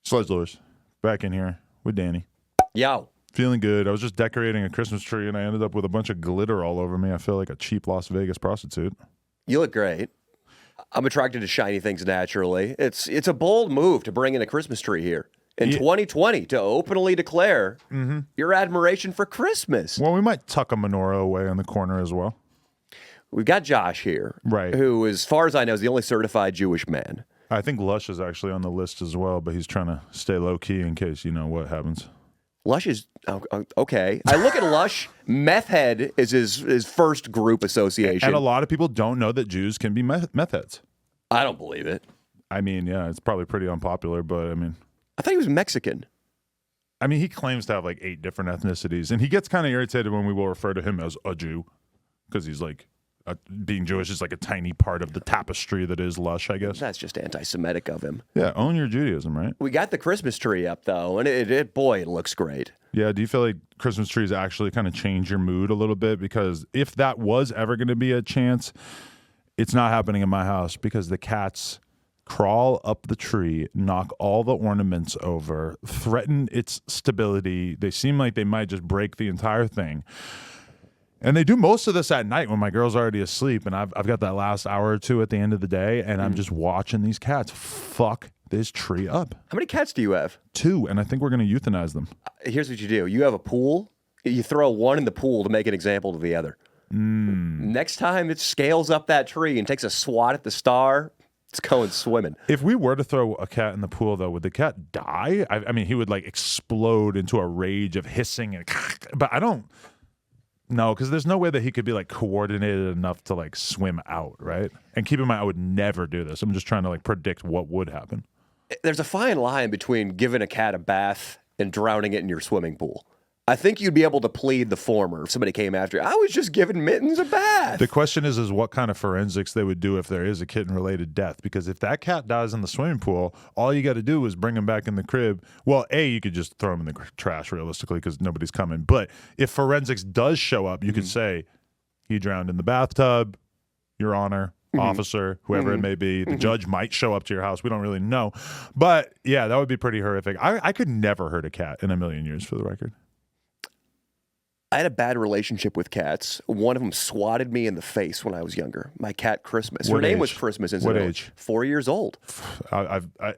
Sledgelords, back in here with Danny. Yo. Feeling good. I was just decorating a Christmas tree, and I ended up with a bunch of glitter all over me. I feel like a cheap Las Vegas prostitute. You look great. I'm attracted to shiny things naturally. It's a bold move to bring in a Christmas tree here. In 2020, to openly declare your admiration for Christmas. Well, we might tuck a menorah away in the corner as well. We've got Josh here, right? Who, as far as I know, is the only certified Jewish man. I think Lush is actually on the list as well, but he's trying to stay low-key in case you know what happens. Lush is, okay. I look at Lush, meth head is his first group association. And a lot of people don't know that Jews can be meth heads. I don't believe it. I mean, yeah, it's probably pretty unpopular, but I mean. I thought he was Mexican. I mean, he claims to have like 8 different ethnicities, and he gets kind of irritated when we will refer to him as a Jew, because he's like, being Jewish is like a tiny part of the tapestry that is Lush, I guess. That's just anti-Semitic of him. Yeah, own your Judaism, right? We got the Christmas tree up, though, and it looks great. Yeah, do you feel like Christmas trees actually kind of change your mood a little bit? Because if that was ever going to be a chance, it's not happening in my house because the cats crawl up the tree, knock all the ornaments over, threaten its stability. They seem like they might just break the entire thing. And they do most of this at night when my girl's already asleep, and I've got that last hour or two at the end of the day, and I'm just watching these cats fuck this tree up. How many cats do you have? 2, and I think we're going to euthanize them. Here's what you do. You have a pool. You throw one in the pool to make an example to the other. Next time it scales up that tree and takes a swat at the star, it's going swimming. If we were to throw a cat in the pool, though, would the cat die? I mean, he would like explode into a rage of hissing, but I don't. No, because there's no way that he could be like coordinated enough to like swim out, right? And keep in mind, I would never do this. I'm just trying to like predict what would happen. There's a fine line between giving a cat a bath and drowning it in your swimming pool. I think you'd be able to plead the former if somebody came after you. I was just giving Mittens a bath. The question is what kind of forensics they would do if there is a kitten-related death. Because if that cat dies in the swimming pool, all you got to do is bring him back in the crib. Well, A, you could just throw him in the trash realistically because nobody's coming. But if forensics does show up, you could say he drowned in the bathtub, Your Honor, officer, whoever it may be. The judge might show up to your house. We don't really know. But yeah, that would be pretty horrific. I could never hurt a cat in a million years, for the record. I had a bad relationship with cats. One of them swatted me in the face when I was younger. My cat, Christmas. Her name was Christmas. What age? 4 years old.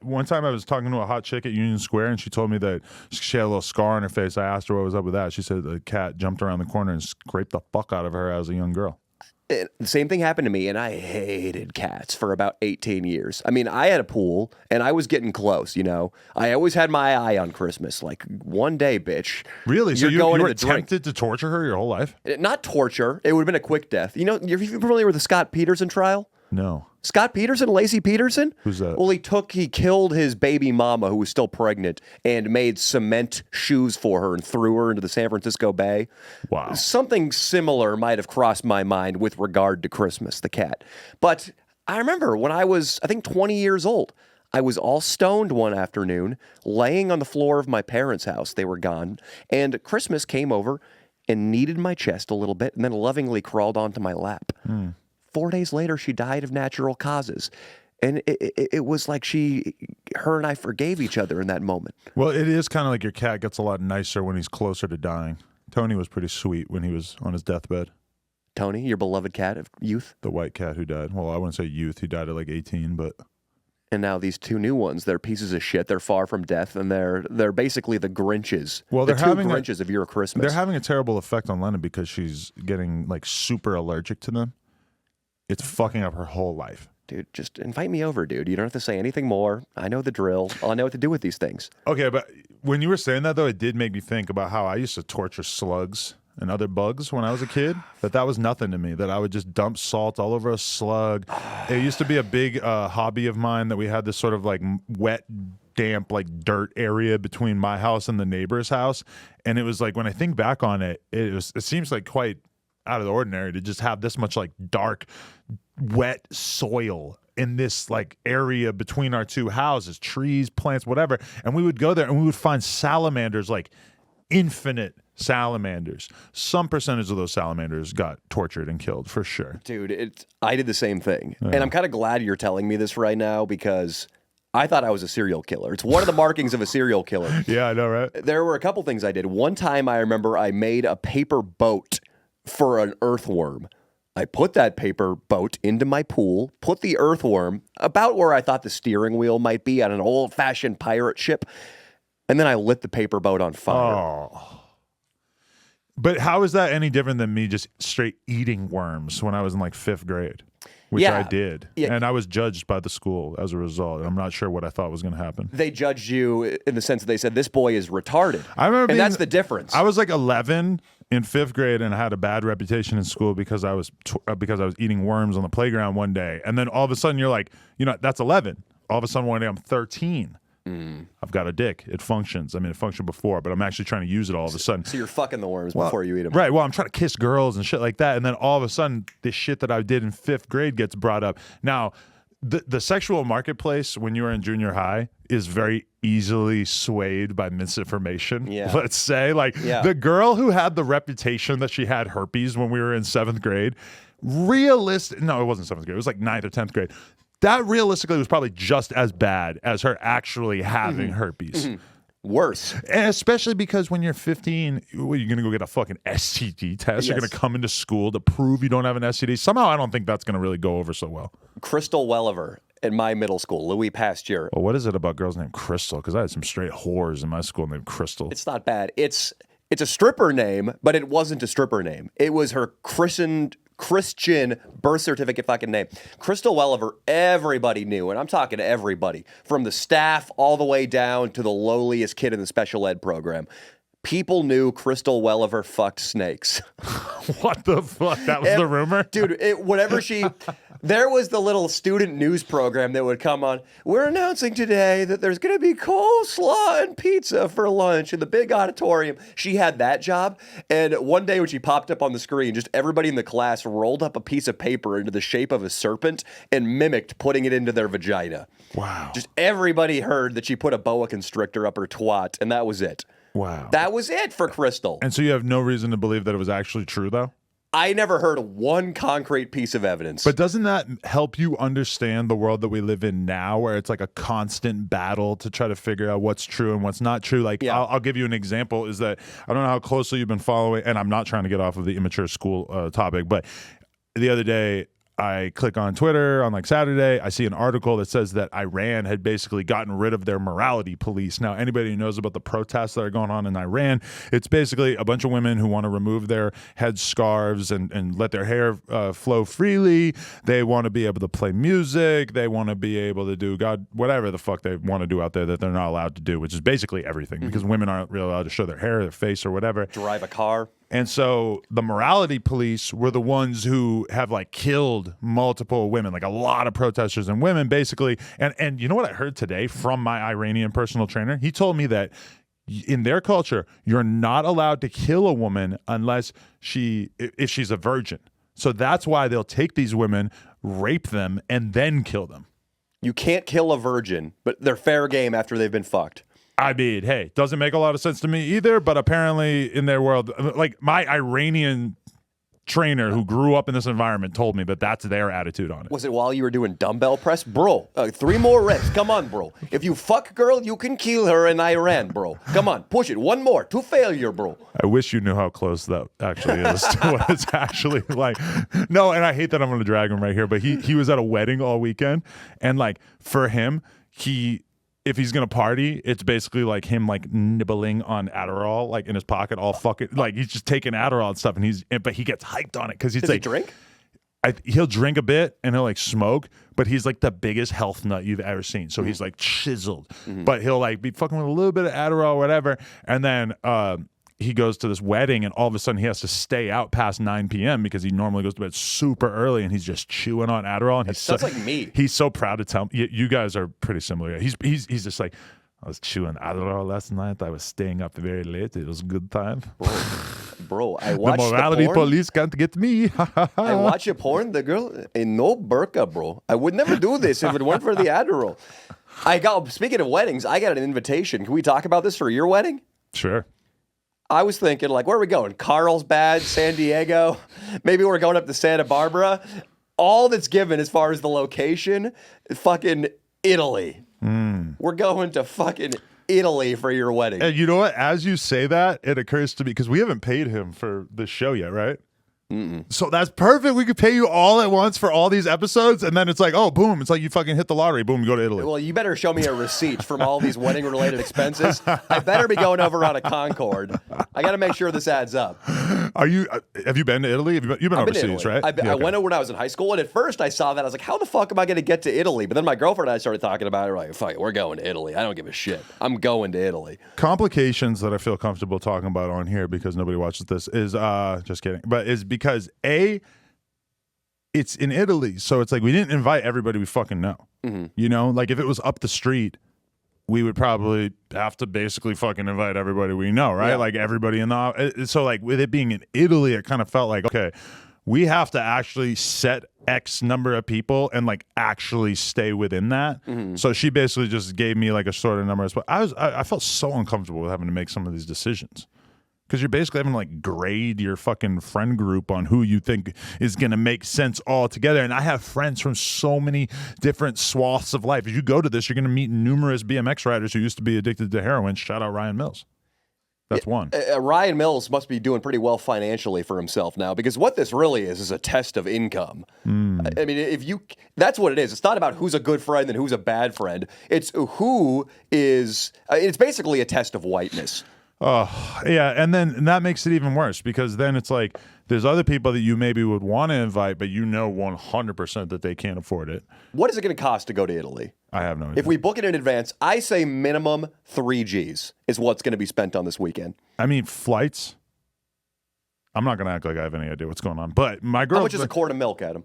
One time I was talking to a hot chick at Union Square, and she told me that she had a little scar on her face. I asked her what was up with that. She said the cat jumped around the corner and scraped the fuck out of her as a young girl. The same thing happened to me, and I hated cats for about 18 years. I mean, I had a pool, and I was getting close, you know. I always had my eye on Christmas. Like, one day, bitch. Really? So you were tempted to torture her your whole life? Not torture. It would have been a quick death. You know, you're familiar with the Scott Peterson trial? No. Scott Peterson, Lacey Peterson? Who's that? Well, he killed his baby mama who was still pregnant and made cement shoes for her and threw her into the San Francisco Bay. Wow. Something similar might have crossed my mind with regard to Christmas, the cat. But I remember when I was, I think, 20 years old, I was all stoned one afternoon, laying on the floor of my parents' house. They were gone. And Christmas came over and kneaded my chest a little bit and then lovingly crawled onto my lap. 4 days later, she died of natural causes. And it was like her and I forgave each other in that moment. Well, it is kind of like your cat gets a lot nicer when he's closer to dying. Tony was pretty sweet when he was on his deathbed. Tony, your beloved cat of youth? The white cat who died. Well, I wouldn't say youth. He died at like 18, but... And now these 2 new ones, they're pieces of shit. They're far from death, and they're basically the Grinches. Well, they're the 2 Grinches of your Christmas. They're having a terrible effect on Lennon because she's getting like super allergic to them. It's fucking up her whole life. Dude, just invite me over, dude. You don't have to say anything more. I know the drill. I know what to do with these things. Okay, but when you were saying that, though, it did make me think about how I used to torture slugs and other bugs when I was a kid. That was nothing to me, that I would just dump salt all over a slug. It used to be a big hobby of mine that we had this sort of like wet, damp, like dirt area between my house and the neighbor's house. And it was like, when I think back on it, it seems like quite out of the ordinary to just have this much like dark, wet soil in this like area between our 2 houses, trees, plants, whatever. And we would go there and we would find salamanders, like infinite salamanders. Some percentage of those salamanders got tortured and killed for sure. Dude, I did the same thing. Yeah. And I'm kind of glad you're telling me this right now because I thought I was a serial killer. It's one of the markings of a serial killer. Yeah, I know, right? There were a couple things I did. One time I remember I made a paper boat for an earthworm. I put that paper boat into my pool, put the earthworm about where I thought the steering wheel might be on an old-fashioned pirate ship, and then I lit the paper boat on fire. Oh. But how is that any different than me just straight eating worms when I was in like 5th grade? Which I did. Yeah. And I was judged by the school as a result. I'm not sure what I thought was going to happen. They judged you in the sense that they said, this boy is retarded. I remember and that's the difference. I was like 11 in 5th grade and I had a bad reputation in school because I was eating worms on the playground one day. And then all of a sudden you're like, that's 11. All of a sudden one day I'm 13. I've got a dick. It functions. I mean, it functioned before, but I'm actually trying to use it all of a sudden. So you're fucking the worms before you eat them. Right. Well, I'm trying to kiss girls and shit like that. And then all of a sudden, this shit that I did in 5th grade gets brought up. Now, the sexual marketplace when you were in junior high is very easily swayed by misinformation. Yeah. Let's say. The girl who had the reputation that she had herpes when we were in 7th grade, no, it wasn't 7th grade. It was like 9th or 10th grade. That realistically was probably just as bad as her actually having herpes. Worse. And especially because when you're 15, you're going to go get a fucking STD test. Yes. You're going to come into school to prove you don't have an STD. Somehow I don't think that's going to really go over so well. Crystal Welliver in my middle school, Louis Pasteur. Well, what is it about girls named Crystal? Because I had some straight whores in my school named Crystal. It's not bad. It's a stripper name, but it wasn't a stripper name. It was her Christian birth certificate fucking name. Crystal Welliver, everybody knew, and I'm talking to everybody, from the staff all the way down to the lowliest kid in the special ed program. People knew Crystal Welliver fucked snakes. What the fuck? That was the rumor? Dude, there was the little student news program that would come on. We're announcing today that there's going to be coleslaw and pizza for lunch in the big auditorium. She had that job. And one day when she popped up on the screen, just everybody in the class rolled up a piece of paper into the shape of a serpent and mimicked putting it into their vagina. Wow. Just everybody heard that she put a boa constrictor up her twat, and that was it. Wow. That was it for Crystal. And so you have no reason to believe that it was actually true, though? I never heard one concrete piece of evidence. But doesn't that help you understand the world that we live in now, where it's like a constant battle to try to figure out what's true and what's not true? Like, yeah. I'll give you an example, is that I don't know how closely you've been following, and I'm not trying to get off of the immature school topic, but the other day, I click on Twitter on like Saturday. I see an article that says that Iran had basically gotten rid of their morality police. Now, anybody who knows about the protests that are going on in Iran, it's basically a bunch of women who want to remove their head scarves and let their hair flow freely. They want to be able to play music. They want to be able to do whatever the fuck they want to do out there that they're not allowed to do, which is basically everything, because women aren't really allowed to show their hair, their face, or whatever. Drive a car. And so the morality police were the ones who have like killed multiple women, like a lot of protesters and women basically. And you know what I heard today from my Iranian personal trainer? He told me that in their culture, you're not allowed to kill a woman unless if she's a virgin. So that's why they'll take these women, rape them, and then kill them. You can't kill a virgin, but they're fair game after they've been fucked. I mean, hey, doesn't make a lot of sense to me either, but apparently in their world, like my Iranian trainer who grew up in this environment told me that that's their attitude on it. Was it while you were doing dumbbell press? Bro, 3 more reps. Come on, bro. If you fuck a girl, you can kill her in Iran, bro. Come on, push it. 1 more to failure, bro. I wish you knew how close that actually is to what it's actually like. No, and I hate that I'm going to drag him right here, but he was at a wedding all weekend, and like for him, if he's gonna party, it's basically like him like nibbling on Adderall, like in his pocket, all fucking like he's just taking Adderall and stuff, but he gets hyped on it because he's Does like, he drink? He'll drink a bit and he'll like smoke, but he's like the biggest health nut you've ever seen. So he's like chiseled, but he'll like be fucking with a little bit of Adderall or whatever, and then he goes to this wedding and all of a sudden he has to stay out past 9 p.m. because he normally goes to bed super early, and he's just chewing on Adderall. And sounds like me. He's so proud to tell me. You guys are pretty similar. He's just like, I was chewing Adderall last night. I was staying up very late. It was a good time. Bro, I watched the morality porn. police can't get me. I watch a porn. The girl in no burqa, bro. I would never do this if it weren't for the Adderall. Speaking of weddings, I got an invitation. Can we talk about this for your wedding? Sure. I was thinking, like, where are we going? Carlsbad, San Diego? Maybe we're going up to Santa Barbara. All that's given as far as the location, fucking Italy. We're going to fucking Italy for your wedding. And you know what? As you say that, it occurs to me, because we haven't paid him for this show yet, right? So that's perfect. We could pay you all at once for all these episodes, and then it's like, oh, boom. It's like you fucking hit the lottery. Boom, you go to Italy. Well, you better show me a receipt from all these wedding-related expenses. I better be going over on a Concorde. I got to make sure this adds up. Have you been to Italy? You've been overseas, right? I went when I was in high school, and at first I saw that. I was like, how the fuck am I going to get to Italy? But then my girlfriend and I started talking about it. We're like, fuck it, we're going to Italy. I don't give a shit. I'm going to Italy. Complications that I feel comfortable talking about on here, because nobody watches this, is just kidding, but is because it's in Italy, so it's like we didn't invite everybody we fucking know. You know, like if it was up the street, we would probably have to basically fucking invite everybody we know, right? Yeah. Like everybody in the so like with it being in Italy, it kind of felt like, okay, we have to actually set X number of people and like actually stay within that. So she basically just gave me like a sort of number. But I felt so uncomfortable with having to make some of these decisions. Because you're basically having to like grade your fucking friend group on who you think is going to make sense all together. And I have friends from so many different swaths of life. If you go to this, you're going to meet numerous BMX riders who used to be addicted to heroin. Shout out Ryan Mills. That's one. Ryan Mills must be doing pretty well financially for himself now, because what this really is a test of income. I mean, that's what it is. It's not about who's a good friend and who's a bad friend. It's who is, it's basically a test of whiteness. Oh, yeah. And that makes it even worse, because then it's like there's other people that you maybe would want to invite, but you know 100% that they can't afford it. What is it going to cost to go to Italy? I have no idea. If we book it in advance, I say minimum 3 G's is what's going to be spent on this weekend. I mean, flights. I'm not going to act like I have any idea what's going on. But my girl. How much is a quart of milk, Adam?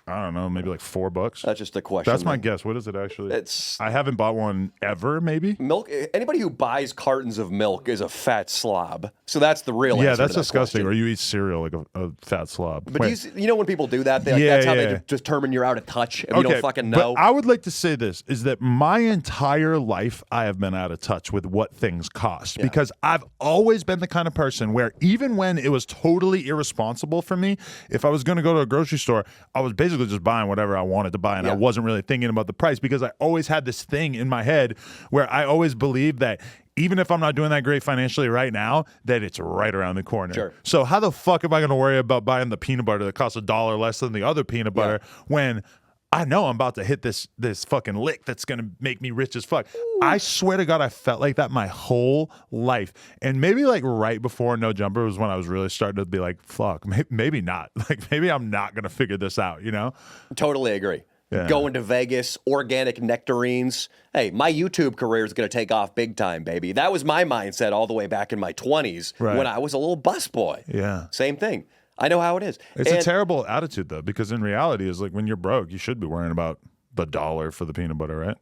I don't know, maybe like $4. That's just a question. That's my guess. What is it actually? I haven't bought one ever, maybe. Milk. Anybody who buys cartons of milk is a fat slob. So that's the real answer. Yeah, that's to that disgusting. question. Or you eat cereal like a fat slob. But you know when people do that, that's how they determine you're out of touch and you don't fucking know. But I would like to say this, is that my entire life I have been out of touch with what things cost, because I've always been the kind of person where even when it was totally irresponsible for me, if I was going to go to a grocery store, I was basically just buying whatever I wanted to buy, and I wasn't really thinking about the price, because I always had this thing in my head where I always believed that even if I'm not doing that great financially right now, that it's right around the corner. Sure. So how the fuck am I going to worry about buying the peanut butter that costs $1 less than the other peanut butter when I know I'm about to hit this fucking lick that's going to make me rich as fuck? Ooh. I swear to God, I felt like that my whole life. And maybe like right before No Jumper was when I was really starting to be like, fuck, maybe not. Like maybe I'm not going to figure this out, you know? Totally agree. Yeah. Going to Vegas, organic nectarines. Hey, my YouTube career is going to take off big time, baby. That was my mindset all the way back in my 20s when I was a little busboy. Yeah. Same thing. I know how it is. It's a terrible attitude, though, because in reality, is like when you're broke, you should be worrying about the dollar for the peanut butter, right?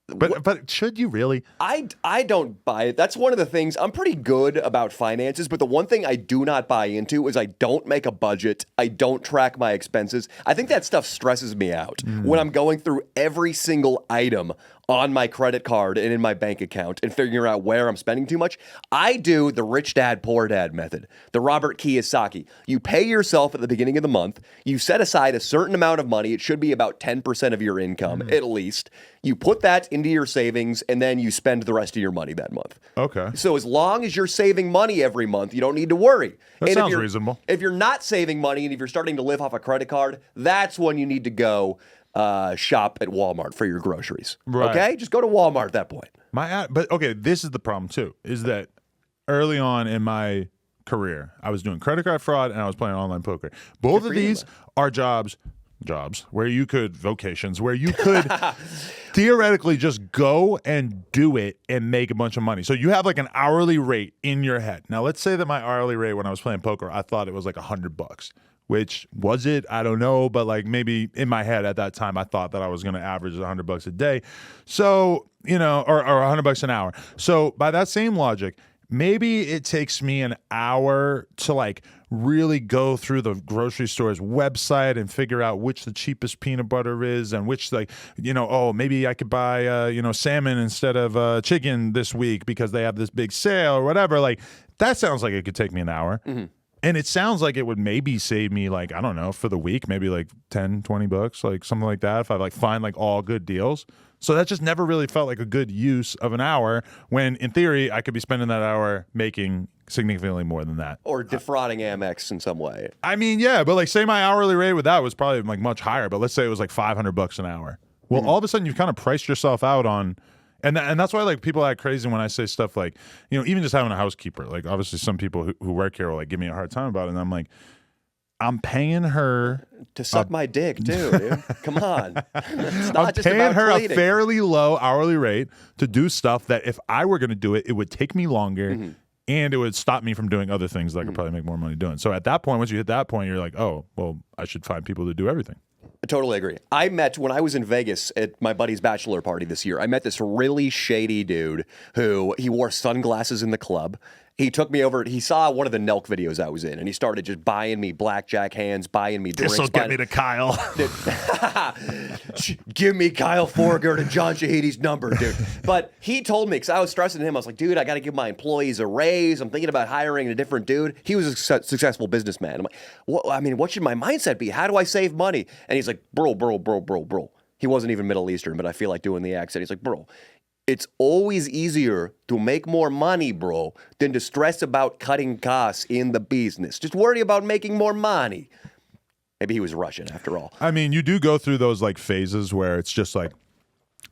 But should you really? I don't buy it. That's one of the things. I'm pretty good about finances, but the one thing I do not buy into is I don't make a budget. I don't track my expenses. I think that stuff stresses me out when I'm going through every single item on my credit card and in my bank account and figuring out where I'm spending too much. I do the rich dad, poor dad method, the Robert Kiyosaki. You pay yourself at the beginning of the month. You set aside a certain amount of money. It should be about 10% of your income, at least. You put that into your savings, and then you spend the rest of your money that month. Okay. So as long as you're saving money every month, you don't need to worry. That sounds reasonable. If you're not saving money and if you're starting to live off a credit card, that's when you need to go shop at Walmart for your groceries. Right. Okay? Just go to Walmart at that point. But okay, this is the problem too, is that early on in my career, I was doing credit card fraud and I was playing online poker. Both of these are jobs where you could, vocations, where you could theoretically just go and do it and make a bunch of money. So you have like an hourly rate in your head. Now, let's say that my hourly rate when I was playing poker, I thought it was like $100. Which was it? I don't know, but like maybe in my head at that time, I thought that I was going to average $100 a day. So, you know, or $100 an hour. So by that same logic, maybe it takes me an hour to like really go through the grocery store's website and figure out which the cheapest peanut butter is and which, like, you know, oh, maybe I could buy, salmon instead of chicken this week because they have this big sale or whatever. Like, that sounds like it could take me an hour. Mm-hmm. And it sounds like it would maybe save me, like, I don't know, for the week, maybe like $10, $20, like something like that, if I like find like all good deals. So that just never really felt like a good use of an hour when, in theory, I could be spending that hour making significantly more than that. Or defrauding Amex in some way. I mean, yeah, but like say my hourly rate with that was probably like much higher, but let's say it was like $500 an hour. Well, all of a sudden you've kind of priced yourself out on, and that's why like people act crazy when I say stuff like, you know, even just having a housekeeper. Like obviously some people who work here will like give me a hard time about it, and I'm like, I'm paying her to suck my dick too, dude. Come on. It's not I'm just paying about her cleaning. a fairly low hourly rate to do stuff that if I were going to do it, it would take me longer and it would stop me from doing other things that I could probably make more money doing. So at that point, once you hit that point, you're like, oh, well, I should find people to do everything. I totally agree. I met, when I was in Vegas at my buddy's bachelor party this year, I met this really shady dude who, he wore sunglasses in the club. He took me over, he saw one of the Nelk videos I was in, and he started just buying me blackjack hands, buying me drinks. This'll get me to Kyle. Give me Kyle Forgert and John Shahidi's number, dude. But he told me, because I was stressing him, I was like, dude, I got to give my employees a raise. I'm thinking about hiring a different dude. He was a successful businessman. I'm like, what should my mindset be? How do I save money? And he's like, bro. He wasn't even Middle Eastern, but I feel like doing the accent. He's like, bro, it's always easier to make more money, bro, than to stress about cutting costs in the business. Just worry about making more money. Maybe he was Russian after all. I mean, you do go through those like phases where it's just like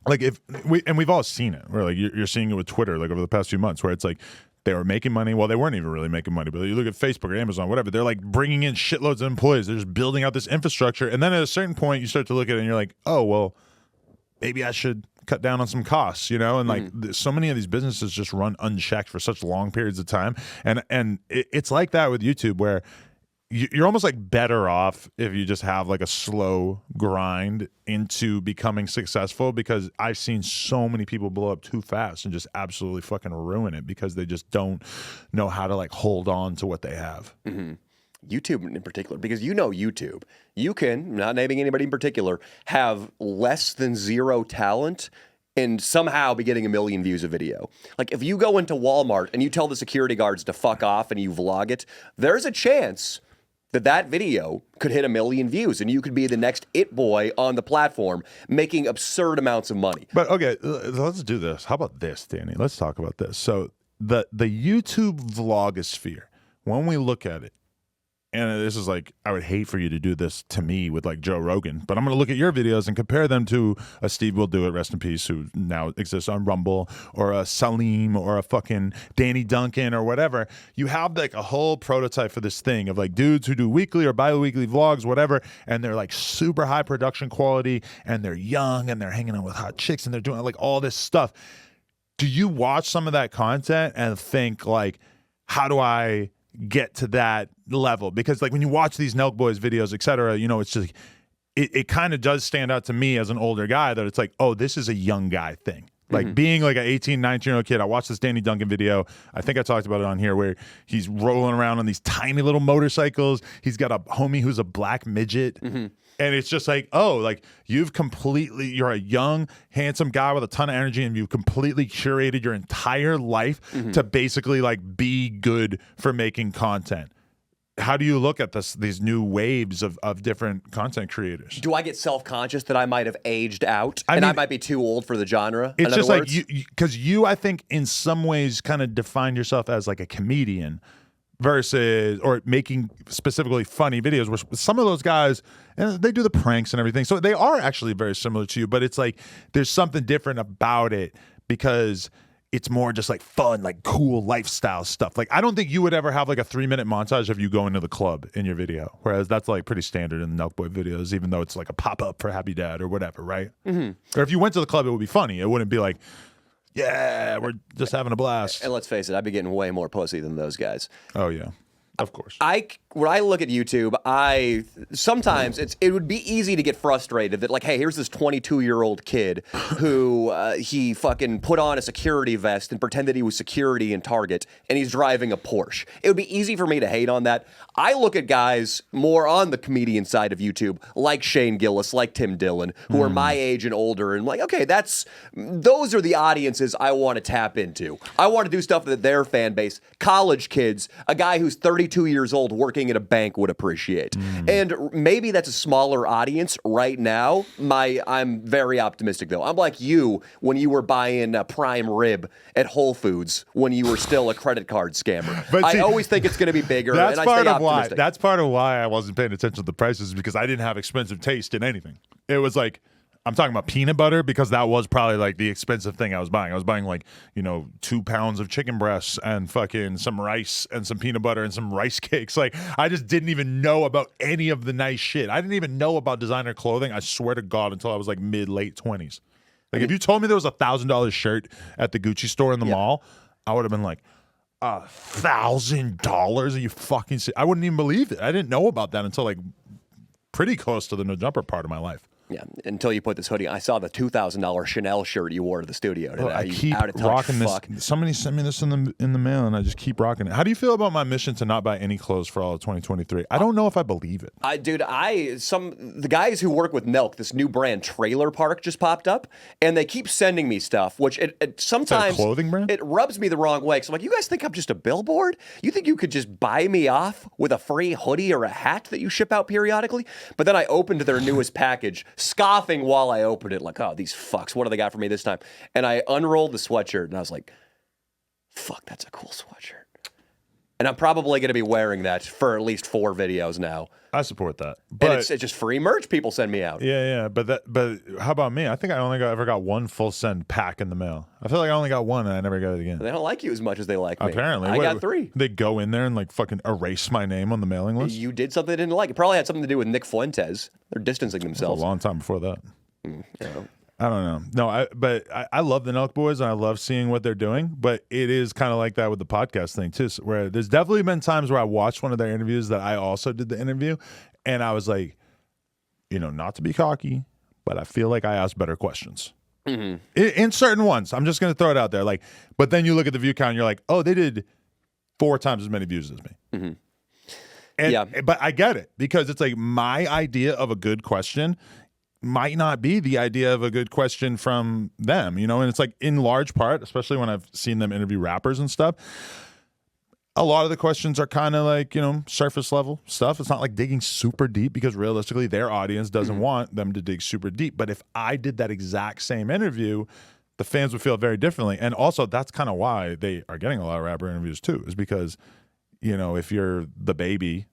if we've all seen it, where like you're seeing it with Twitter, like over the past few months, where it's like they were making money. Well, they weren't even really making money, but you look at Facebook or Amazon, whatever, they're like bringing in shitloads of employees. They're just building out this infrastructure. And then at a certain point, you start to look at it and you're like, oh, well, maybe I should cut down on some costs, you know? And like so many of these businesses just run unchecked for such long periods of time. And it's like that with YouTube where you're almost like better off if you just have like a slow grind into becoming successful, because I've seen so many people blow up too fast and just absolutely fucking ruin it because they just don't know how to like hold on to what they have. YouTube in particular, because you know YouTube, you can, not naming anybody in particular, have less than zero talent and somehow be getting 1 million views a video. Like if you go into Walmart and you tell the security guards to fuck off and you vlog it, there's a chance that video could hit 1 million views and you could be the next it boy on the platform making absurd amounts of money. But okay, let's do this. How about this, Danny? Let's talk about this. So the YouTube vlogosphere, when we look at it, and this is like, I would hate for you to do this to me with like Joe Rogan, but I'm going to look at your videos and compare them to a Steve Will Do It, rest in peace, who now exists on Rumble, or a Salim, or a fucking Danny Duncan, or whatever. You have like a whole prototype for this thing of like dudes who do weekly or bi-weekly vlogs, whatever, and they're like super high production quality, and they're young, and they're hanging out with hot chicks, and they're doing like all this stuff. Do you watch some of that content and think like, how do I get to that level? Because like when you watch these Nelk Boys videos, etc., you know, it's just it kind of does stand out to me as an older guy that it's like, oh, this is a young guy thing. Like being like an 18, 19-year-old kid, I watched this Danny Duncan video. I think I talked about it on here, where he's rolling around on these tiny little motorcycles. He's got a homie who's a black midget. And it's just like, oh, like you're a young, handsome guy with a ton of energy, and you've completely curated your entire life to basically like be good for making content. How do you look at these new waves of different content creators? Do I get self-conscious that I might have aged out I might be too old for the genre? It's just like because you, I think, in some ways kind of define yourself as like a comedian versus, or making specifically funny videos, where some of those guys, and they do the pranks and everything. So they are actually very similar to you, but it's like there's something different about it because it's more just like fun, like cool lifestyle stuff. Like I don't think you would ever have like a 3-minute montage of you going to the club in your video, whereas that's like pretty standard in the Nelk Boy videos, even though it's like a pop-up for Happy Dad or whatever, right? Or if you went to the club, it would be funny. It wouldn't be like, yeah, we're just having a blast. And let's face it, I'd be getting way more pussy than those guys. Oh yeah, of course. When I look at YouTube, sometimes it would be easy to get frustrated that like, hey, here's this 22-year-old kid who he fucking put on a security vest and pretended he was security in Target, and he's driving a Porsche. It would be easy for me to hate on that. I look at guys more on the comedian side of YouTube, like Shane Gillis, like Tim Dillon, who are my age and older, and like, okay, those are the audiences I want to tap into. I want to do stuff that their fan base, college kids, a guy who's 30 42 years old working at a bank would appreciate. And maybe that's a smaller audience right now. I'm very optimistic, though. I'm like you when you were buying prime rib at Whole Foods when you were still a credit card scammer. But see, I always think it's going to be bigger, That's and I part stay of why. optimistic. That's part of why I wasn't paying attention to the prices, because I didn't have expensive taste in anything. It was like, I'm talking about peanut butter, because that was probably like the expensive thing I was buying. I was buying like, 2 pounds of chicken breasts and fucking some rice and some peanut butter and some rice cakes. Like, I just didn't even know about any of the nice shit. I didn't even know about designer clothing, I swear to God, until I was like late 20s. Like, if you told me there was $1,000 shirt at the Gucci store in the mall, I would have been like, $1,000? Are you fucking serious? I wouldn't even believe it. I didn't know about that until like pretty close to the no jumper part of my life. Yeah, until you put this hoodie on. I saw the $2,000 Chanel shirt you wore to the studio today. I keep rocking this. Somebody sent me this in the mail, and I just keep rocking it. How do you feel about my mission to not buy any clothes for all of 2023? I don't know if I believe it. The guys who work with Milk, this new brand Trailer Park just popped up, and they keep sending me stuff, which it sometimes Is that a clothing brand? It rubs me the wrong way. So I'm like, you guys think I'm just a billboard? You think you could just buy me off with a free hoodie or a hat that you ship out periodically? But then I opened their newest package, scoffing while I opened it, like, oh, these fucks, what do they got for me this time? And I unrolled the sweatshirt, and I was like, fuck, that's a cool sweatshirt. And I'm probably going to be wearing that for at least 4 videos now. I support that, but and it's just free merch people send me out. Yeah. But how about me? I think I only ever got one full send pack in the mail. I feel like I only got one, and I never got it again. They don't like you as much as they like me. Apparently, I got 3. They go in there and like fucking erase my name on the mailing list. You did something they didn't like. It probably had something to do with Nick Fuentes. They're distancing themselves. A long time before that. Yeah. I don't know. No, but I love the Nelk Boys, and I love seeing what they're doing. But it is kind of like that with the podcast thing too, where there's definitely been times where I watched one of their interviews that I also did the interview, and I was like, not to be cocky, but I feel like I asked better questions. In certain ones. I'm just going to throw it out there. Like, but then you look at the view count, and you're like, oh, they did 4 times as many views as me. But I get it, because it's like my idea of a good question might not be the idea of a good question from them, and it's like, in large part, especially when I've seen them interview rappers and stuff, a lot of the questions are kind of like, surface level stuff. It's not like digging super deep, because realistically their audience doesn't want them to dig super deep. But if I did that exact same interview, the fans would feel very differently. And also, that's kind of why they are getting a lot of rapper interviews too, is because, if you're the baby,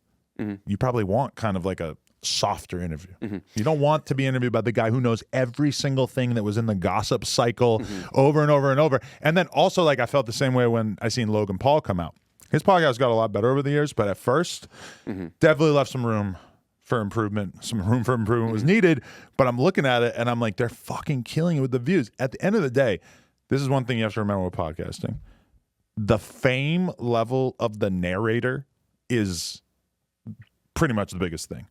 you probably want kind of like a softer interview. You don't want to be interviewed by the guy who knows every single thing that was in the gossip cycle over and over and over. And then also, like, I felt the same way when I seen Logan Paul come out. His podcast got a lot better over the years, but at first, definitely left some room for improvement. Some room for improvement was needed, but I'm looking at it and I'm like, they're fucking killing it with the views. At the end of the day, this is one thing you have to remember with podcasting. The fame level of the narrator is pretty much the biggest thing.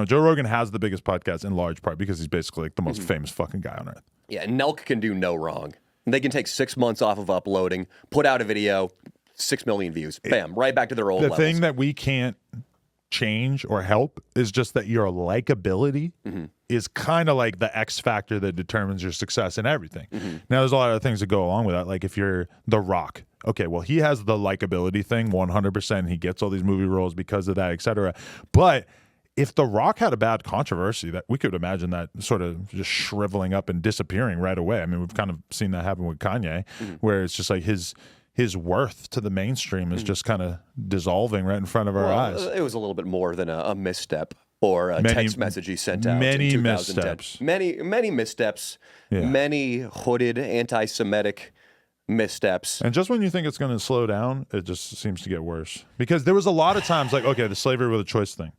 Joe Rogan has the biggest podcast in large part because he's basically like the most famous fucking guy on earth. Yeah, Nelk can do no wrong. They can take 6 months off of uploading, put out a video, 6 million views. Bam, right back to their old levels. The thing that we can't change or help is just that your likability is kind of like the X factor that determines your success in everything. Now, there's a lot of things that go along with that. Like if you're The Rock, okay, well, he has the likability thing 100%. He gets all these movie roles because of that, etc. But if The Rock had a bad controversy, that we could imagine that sort of just shriveling up and disappearing right away. I mean, we've kind of seen that happen with Kanye, where it's just like his worth to the mainstream is just kind of dissolving right in front of our eyes. It was a little bit more than a misstep or a text message he sent out. Many in missteps. Many missteps. Yeah. Many hooded anti-Semitic missteps. And just when you think it's going to slow down, it just seems to get worse. Because there was a lot of times like, okay, the slavery with a choice thing.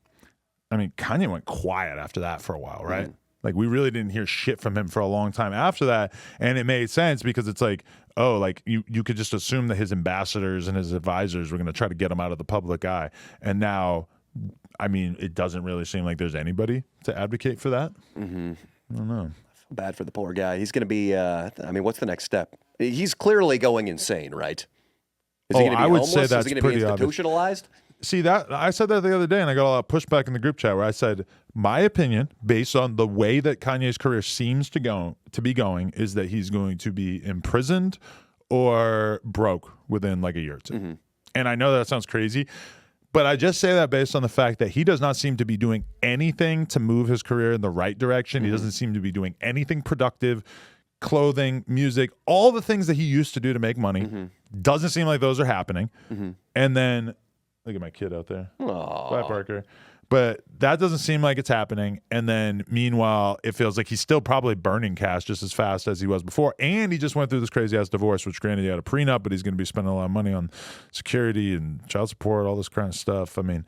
I mean, Kanye went quiet after that for a while, right? Like, we really didn't hear shit from him for a long time after that. And it made sense because it's like, oh, like you could just assume that his ambassadors and his advisors were going to try to get him out of the public eye. And now, I mean, it doesn't really seem like there's anybody to advocate for that. I don't know. I feel bad for the poor guy. He's going to be, what's the next step? He's clearly going insane, right? Is he going to be I would homeless? say that's Is he going to be pretty obvious. institutionalized? See, that I said that the other day, and I got a lot of pushback in the group chat where I said, my opinion, based on the way that Kanye's career seems to be going, is that he's going to be imprisoned or broke within like a year or two. And I know that sounds crazy, But I just say that based on the fact that he does not seem to be doing anything to move his career in the right direction. He doesn't seem to be doing anything productive. Clothing, music, all the things that he used to do to make money. Doesn't seem like those are happening. And then, look at my kid out there. Aww. Bye, Parker. But that doesn't seem like it's happening. And then, meanwhile, it feels like he's still probably burning cash just as fast as he was before. And he just went through this crazy-ass divorce, which granted he had a prenup, but he's going to be spending a lot of money on security and child support, all this kind of stuff. I mean,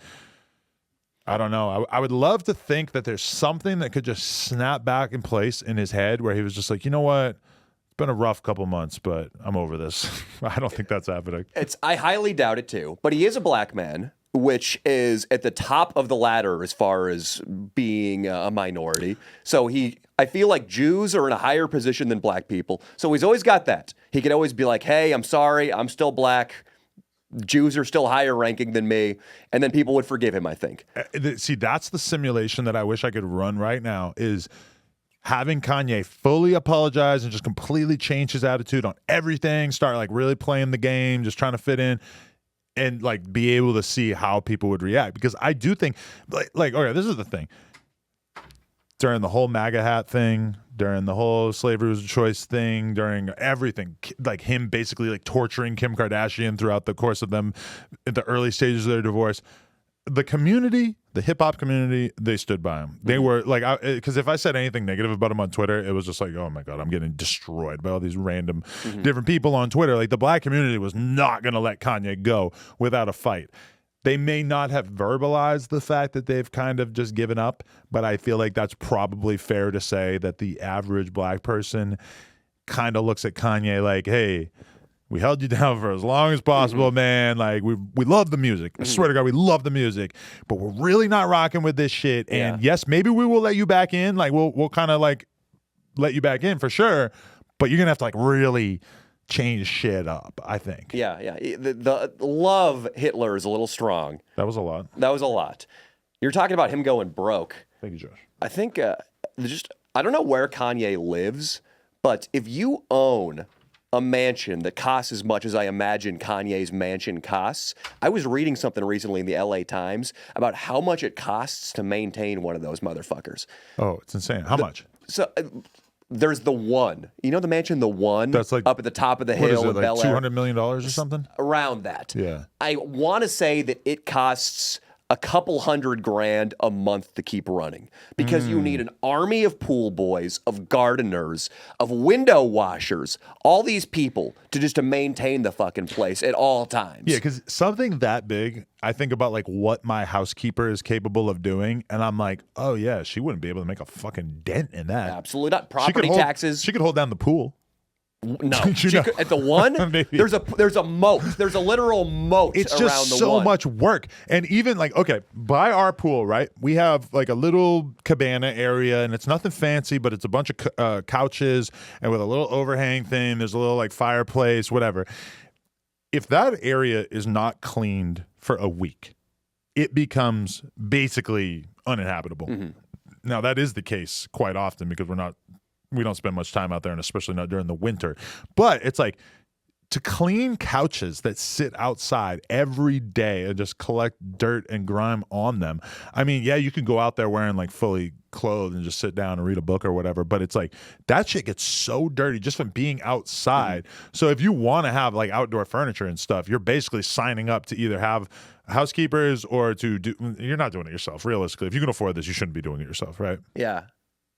I don't know. I would love to think that there's something that could just snap back in place in his head where he was just like, you know what? It's been a rough couple months, but I'm over this. I don't think that's happening. I highly doubt it too. But he is a black man, which is at the top of the ladder as far as being a minority. So I feel like Jews are in a higher position than black people. So he's always got that. He can always be like, hey, I'm sorry, I'm still black. Jews are still higher ranking than me, and then people would forgive him, I think. See, that's the simulation that I wish I could run right now, is having Kanye fully apologize and just completely change his attitude on everything, start like really playing the game, just trying to fit in, and like be able to see how people would react. Because I do think, like okay, this is the thing. During the whole MAGA hat thing, during the whole slavery was a choice thing, during everything, like him basically like torturing Kim Kardashian throughout the course of them at the early stages of their divorce, the community, the hip hop community, they stood by him. They were like, because if I said anything negative about him on Twitter, it was just like, oh my God, I'm getting destroyed by all these random different people on Twitter. Like the black community was not going to let Kanye go without a fight. They may not have verbalized the fact that they've kind of just given up, but I feel like that's probably fair to say that the average black person kind of looks at Kanye like, hey, we held you down for as long as possible, man. Like, we love the music. I swear to God, we love the music, but we're really not rocking with this shit. And yes, maybe we will let you back in. Like, we'll kind of like let you back in for sure, but you're going to have to like really change shit up, I think. Yeah. The love Hitler is a little strong. That was a lot. You're talking about him going broke. Thank you, Josh. I think I don't know where Kanye lives, but if you own a mansion that costs as much as I imagine Kanye's mansion costs, I was reading something recently in the LA Times about how much it costs to maintain one of those motherfuckers. Oh, it's insane. How much? So there's the one. You know the mansion, the one? That's like up at the top of the hill in like Bel Air? $200 million or something? Around that. Yeah. I want to say that it costs a couple $100,000 a month to keep running because you need an army of pool boys, of gardeners, of window washers, all these people to maintain the fucking place at all times. Yeah, because something that big, I think about like what my housekeeper is capable of doing, and I'm like, oh yeah, she wouldn't be able to make a fucking dent in that. Absolutely not. Property taxes. She could hold down the pool. No, at the one, there's a moat. There's a literal moat. It's around just the so one. much work. And even like, okay, by our pool, right? We have like a little cabana area, and it's nothing fancy, but it's a bunch of couches and with a little overhang thing. There's a little like fireplace, whatever. If that area is not cleaned for a week, it becomes basically uninhabitable. Now that is the case quite often because we don't spend much time out there, and especially not during the winter. But it's like to clean couches that sit outside every day and just collect dirt and grime on them. I mean, yeah, you can go out there wearing like fully clothed and just sit down and read a book or whatever, but it's like that shit gets so dirty just from being outside. So if you want to have like outdoor furniture and stuff, you're basically signing up to either have housekeepers or to do, you're not doing it yourself. Realistically, if you can afford this, you shouldn't be doing it yourself, right? Yeah.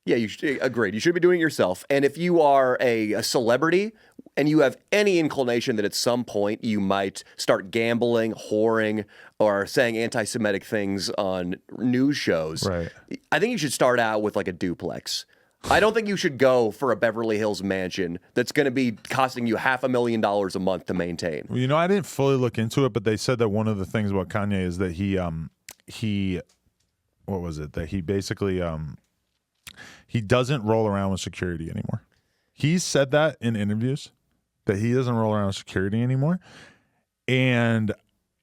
Yeah, agreed. You should be doing it yourself. And if you are a celebrity and you have any inclination that at some point you might start gambling, whoring, or saying anti-Semitic things on news shows, right, I think you should start out with like a duplex. I don't think you should go for a Beverly Hills mansion that's going to be costing you $500,000 a month to maintain. Well, you know, I didn't fully look into it, but they said that one of the things about Kanye is that he what was it? That he basically he doesn't roll around with security anymore. He's said that in interviews, that he doesn't roll around with security anymore. And,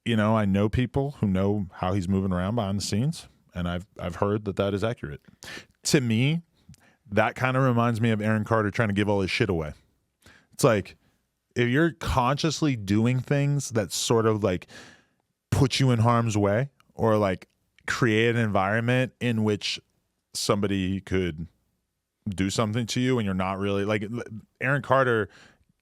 you know, I know people who know how he's moving around behind the scenes, and I've heard that is accurate. To me, that kind of reminds me of Aaron Carter trying to give all his shit away. It's like, if you're consciously doing things that sort of like put you in harm's way or like create an environment in which somebody could do something to you and you're not really like Aaron Carter,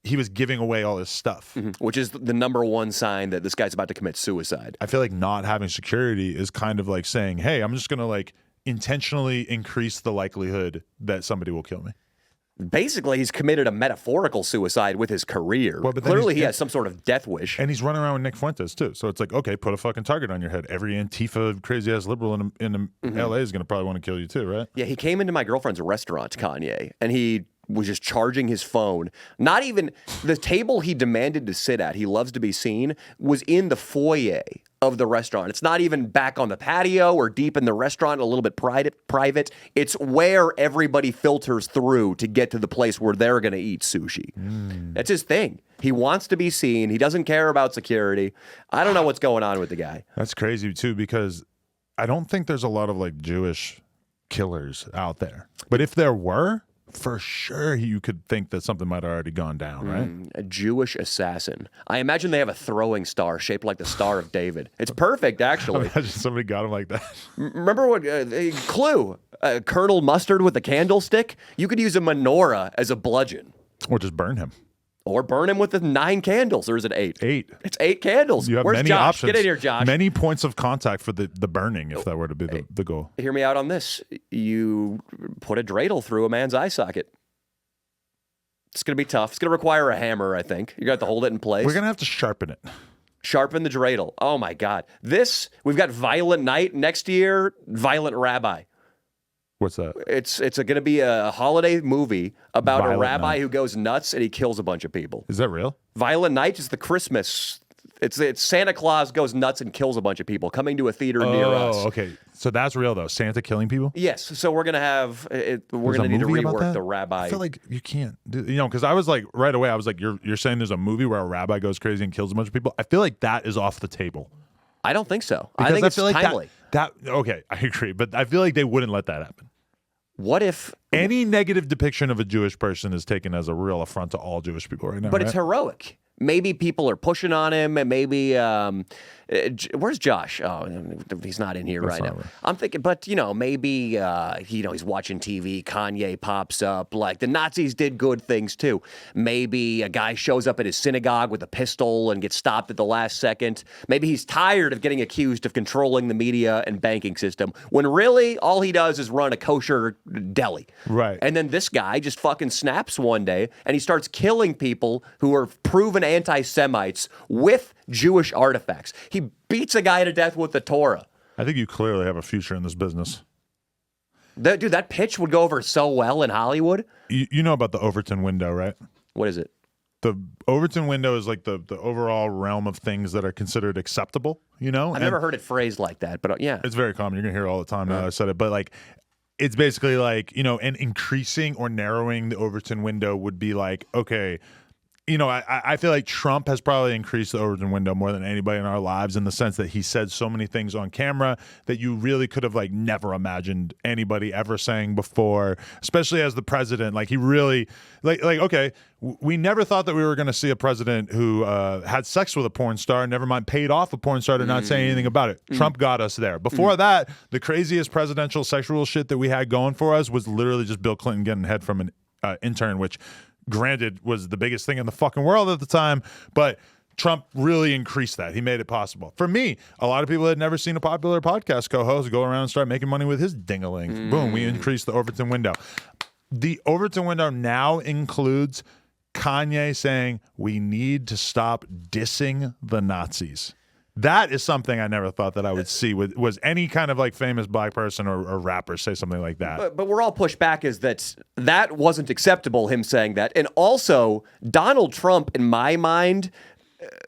he was giving away all his stuff. Which is the number one sign that this guy's about to commit suicide. I feel like not having security is kind of like saying, hey, I'm just going to like intentionally increase the likelihood that somebody will kill me. Basically, he's committed a metaphorical suicide with his career. Well, but Clearly, he has some sort of death wish. And he's running around with Nick Fuentes, too. So it's like, okay, put a fucking target on your head. Every Antifa, crazy-ass liberal in L.A. is going to probably want to kill you, too, right? Yeah, he came into my girlfriend's restaurant, Kanye, and he was just charging his phone. Not even the table he demanded to sit at, he loves to be seen, was in the foyer of the restaurant. It's not even back on the patio or deep in the restaurant, a little bit private. It's where everybody filters through to get to the place where they're going to eat sushi. That's his thing. He wants to be seen. He doesn't care about security. I don't know what's going on with the guy. That's crazy, too, because I don't think there's a lot of, like, Jewish killers out there. But if there were, for sure you could think that something might have already gone down, right? A Jewish assassin. I imagine they have a throwing star shaped like the Star of David. It's perfect, actually. Imagine somebody got him like that. Remember what Clue? Colonel Mustard with a candlestick? You could use a menorah as a bludgeon. Or just burn him. Or burn him with the 9 candles. Or is it 8? 8. It's 8 candles. You have Where's many Josh? options. Get in here, Josh. Many points of contact for the burning, if that were to be the goal. Hear me out on this. You put a dreidel through a man's eye socket. It's going to be tough. It's going to require a hammer, I think. You're going to have to hold it in place. We're going to have to sharpen it. Sharpen the dreidel. Oh, my God. We've got Violent Night next year, Violent Rabbi. What's that? It's going to be a holiday movie about Violent a rabbi Night. who goes nuts and he kills a bunch of people. Is that real? Violent Night is the Christmas. It's Santa Claus goes nuts and kills a bunch of people coming to a theater near us. Oh, okay. So that's real, though. Santa killing people? Yes. So we're going to have we're There's going to a need to movie about rework that? the rabbi. I feel like you can't do, because I was like, right away, I was like, you're saying there's a movie where a rabbi goes crazy and kills a bunch of people? I feel like that is off the table. I don't think so. Because I think it's feel like timely. Okay, I agree. But I feel like they wouldn't let that happen. What if Any negative depiction of a Jewish person is taken as a real affront to all Jewish people right now. But right? it's heroic. Maybe people are pushing on him, and maybe where's Josh? Oh, he's not in here right now. Right. I'm thinking, but maybe he's watching TV. Kanye pops up. Like the Nazis did good things too. Maybe a guy shows up at his synagogue with a pistol and gets stopped at the last second. Maybe he's tired of getting accused of controlling the media and banking system when really all he does is run a kosher deli. Right. And then this guy just fucking snaps one day and he starts killing people who are proven anti-Semites with Jewish artifacts. He beats a guy to death with the Torah. I think you clearly have a future in this business. That pitch would go over so well in Hollywood. You know about the Overton window, right? What is it? The Overton window is like the overall realm of things that are considered acceptable, I've never heard it phrased like that, but yeah. It's very common. You're going to hear it all the time now that I said it. But like, it's basically like, and increasing or narrowing the Overton window would be like, okay, I feel like Trump has probably increased the Overton window more than anybody in our lives in the sense that he said so many things on camera that you really could have like never imagined anybody ever saying before, especially as the president. Like he really okay, we never thought that we were going to see a president who had sex with a porn star, never mind paid off a porn star to not say anything about it. Trump got us there. Before that, the craziest presidential sexual shit that we had going for us was literally just Bill Clinton getting head from an intern, which granted was the biggest thing in the fucking world at the time, but Trump really increased that. He made it possible. For me, a lot of people had never seen a popular podcast co-host go around and start making money with his ding-a-ling. Boom, we increased the Overton window. The Overton window now includes Kanye saying we need to stop dissing the Nazis. That is something I never thought that I would see was any kind of like famous black person or rapper say something like that. But we're all pushed back is that wasn't acceptable, him saying that. And also, Donald Trump, in my mind,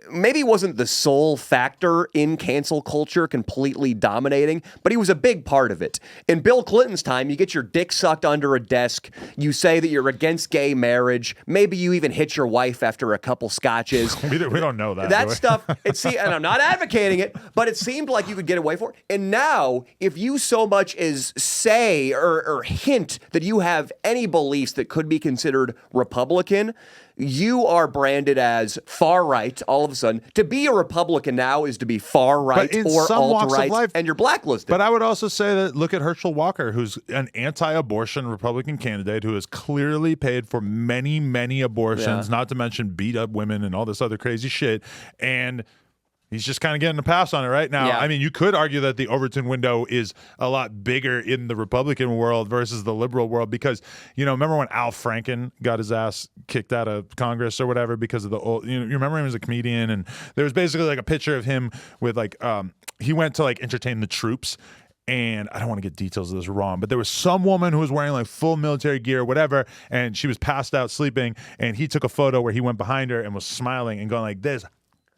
maybe wasn't the sole factor in cancel culture completely dominating, but he was a big part of it. In Bill Clinton's time, you get your dick sucked under a desk, you say that you're against gay marriage, maybe you even hit your wife after a couple scotches. We don't know that. That stuff, and I'm not advocating it, but it seemed like you could get away for it. And now, if you so much as say or hint that you have any beliefs that could be considered Republican, you are branded as far right all of a sudden. To be a Republican now is to be far right or alt-right, and you're blacklisted. But I would also say that look at Herschel Walker, who's an anti-abortion Republican candidate who has clearly paid for many, many abortions, not to mention beat up women and all this other crazy shit. And he's just kind of getting a pass on it right now. Yeah. I mean, you could argue that the Overton window is a lot bigger in the Republican world versus the liberal world because, remember when Al Franken got his ass kicked out of Congress or whatever because of the old, you remember him as a comedian, and there was basically like a picture of him with like, he went to like entertain the troops. And I don't want to get details of this wrong, but there was some woman who was wearing like full military gear or whatever, and she was passed out sleeping, and he took a photo where he went behind her and was smiling and going like this,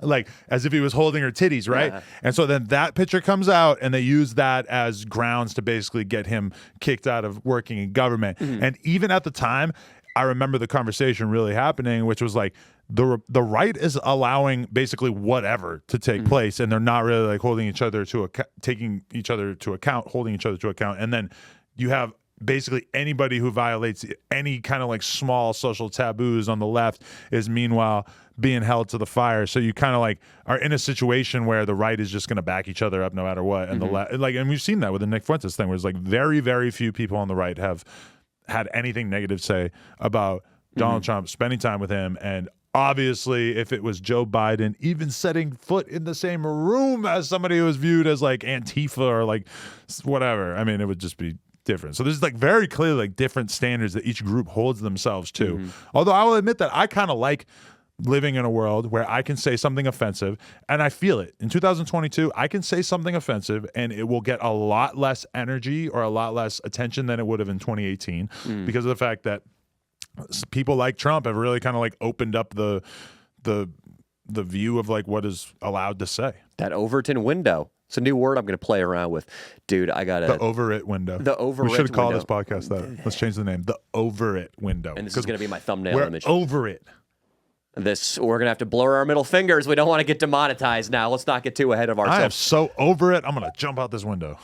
like as if he was holding her titties, right? Yeah. And so then that picture comes out, and they use that as grounds to basically get him kicked out of working in government. Mm-hmm. And even at the time, I remember the conversation really happening, which was like the right is allowing basically whatever to take place, and they're not really like holding each other to taking each other to account, holding each other to account. And then you have basically anybody who violates any kind of like small social taboos on the left is meanwhile being held to the fire. So you kind of like are in a situation where the right is just going to back each other up no matter what, and the left, like, and we've seen that with the Nick Fuentes thing, where it's like very, very few people on the right have had anything negative to say about Donald Trump, spending time with him. And obviously, if it was Joe Biden, even setting foot in the same room as somebody who was viewed as like Antifa or like whatever, I mean, it would just be different. So there's like very clearly like different standards that each group holds themselves to. Although I will admit that I kind of like living in a world where I can say something offensive, and I feel it. In 2022, I can say something offensive and it will get a lot less energy or a lot less attention than it would have in 2018 because of the fact that people like Trump have really kind of like opened up the view of like what is allowed to say. That Overton window. It's a new word I'm going to play around with. Dude, I got to... The over it window. The over it window. We should call this podcast that. Let's change the name. The over it window. And this is going to be my thumbnail image. Over it. We're gonna have to blur our middle fingers. We don't want to get demonetized now. Let's not get too ahead of ourselves. I am so over it. I'm gonna jump out this window.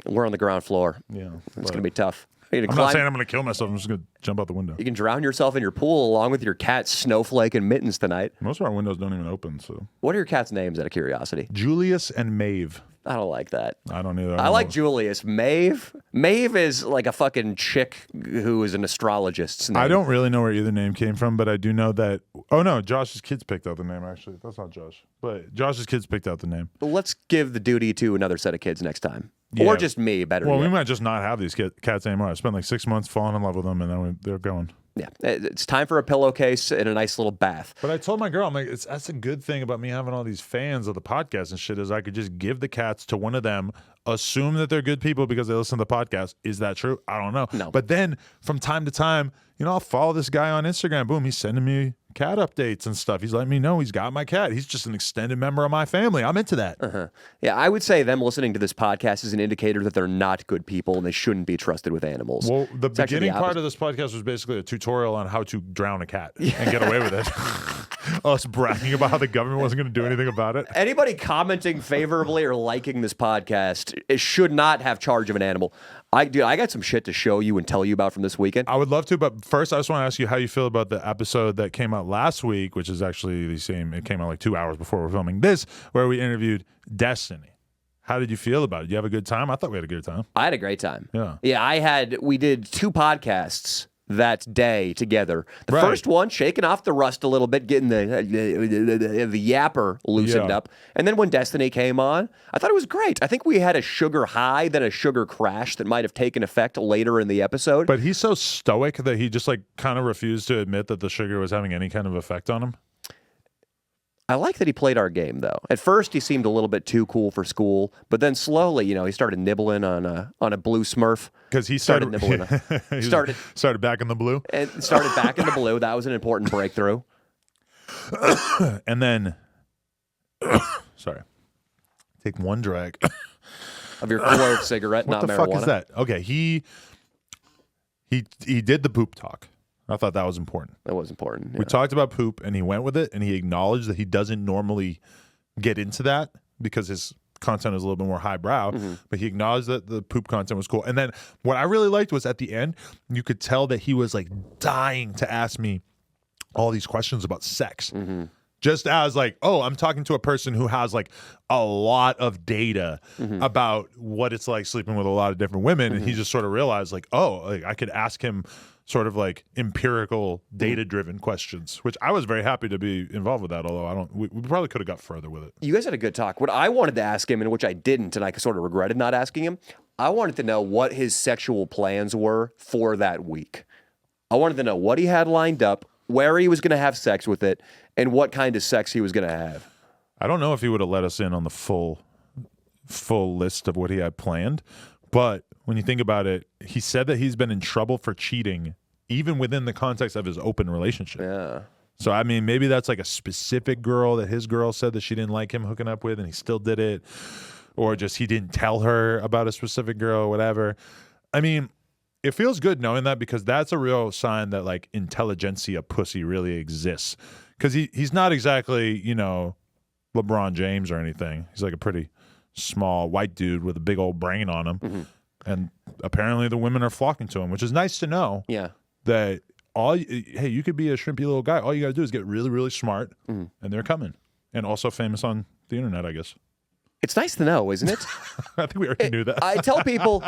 We're on the ground floor. Yeah, it's gonna be tough. I'm not saying I'm gonna kill myself. I'm just gonna jump out the window. You can drown yourself in your pool along with your cat Snowflake and Mittens tonight. Most of our windows don't even open. So, what are your cats' names? Out of curiosity, Julius and Maeve. I don't like that. I don't either. I like Julius. Maeve is like a fucking chick who is an astrologist's name. I don't really know where either name came from, but I do know that. Oh no, Josh's kids picked out the name. Actually, that's not Josh, but Josh's kids picked out the name. Well, let's give the duty to another set of kids next time, or just me. Better. Well, yet. we might just not have these cats anymore. I spent like 6 months falling in love with them, and then they're going. Yeah, it's time for a pillowcase and a nice little bath. But I told my girl, I'm like, that's a good thing about me having all these fans of the podcast and shit is I could just give the cats to one of them, assume that they're good people because they listen to the podcast. Is that true? I don't know. No. But then from time to time, I'll follow this guy on Instagram. Boom, he's sending me cat updates and stuff. He's letting me know he's got my cat. He's just an extended member of my family. I'm into that. Yeah, I would say them listening to this podcast is an indicator that they're not good people and they shouldn't be trusted with animals. Well, the beginning part of this podcast was basically a tutorial on how to drown a cat and get away with it. Us bragging about how the government wasn't going to do anything about it. Anybody commenting favorably or liking this podcast should not have charge of an animal. I got some shit to show you and tell you about from this weekend. I would love to, but first I just want to ask you how you feel about the episode that came out last week, which is actually the same. It came out like 2 hours before we're filming this, where we interviewed Destiny. How did you feel about it? Did you have a good time? I thought we had a good time. I had a great time. Yeah. Yeah, we did 2 podcasts that day together. The first one, shaking off the rust a little bit, getting the yapper loosened up. And then when Destiny came on, I thought it was great. I think we had a sugar high, then a sugar crash that might have taken effect later in the episode. But he's so stoic that he just like kind of refused to admit that the sugar was having any kind of effect on him. I like that he played our game, though. At first, he seemed a little bit too cool for school, but then slowly, he started nibbling on a blue Smurf. Because he started nibbling. Started back in the blue. And started back in the blue. That was an important breakthrough. And then, sorry, take one drag of your clove cigarette, not marijuana. What the fuck is that? Okay, he did the poop talk. I thought that was important. That was important. Yeah. We talked about poop, and he went with it, and he acknowledged that he doesn't normally get into that because his content is a little bit more highbrow, but he acknowledged that the poop content was cool. And then what I really liked was at the end, you could tell that he was like dying to ask me all these questions about sex. Just as like, oh, I'm talking to a person who has like a lot of data about what it's like sleeping with a lot of different women. And he just sort of realized like, oh, like I could ask him sort of like empirical data-driven questions, which I was very happy to be involved with that. Although we probably could have got further with it. You guys had a good talk. What I wanted to ask him, and which I didn't, and I sort of regretted not asking him, I wanted to know what his sexual plans were for that week. I wanted to know what he had lined up, where he was going to have sex with it, and what kind of sex he was going to have. I don't know if he would have let us in on the full list of what he had planned, but when you think about it, he said that he's been in trouble for cheating even within the context of his open relationship. Yeah. So, I mean, maybe that's like a specific girl that his girl said that she didn't like him hooking up with and he still did it, or just he didn't tell her about a specific girl or whatever. I mean, it feels good knowing that because that's a real sign that like intelligentsia pussy really exists. Because he's not exactly, you know, LeBron James or anything. He's like a pretty small white dude with a big old brain on him. And apparently the women are flocking to him, which is nice to know. Yeah. That hey, you could be a shrimpy little guy. All you got to do is get really, really smart, and they're coming. And also famous on the internet, I guess. It's nice to know, isn't it? I think we already knew that. I tell people,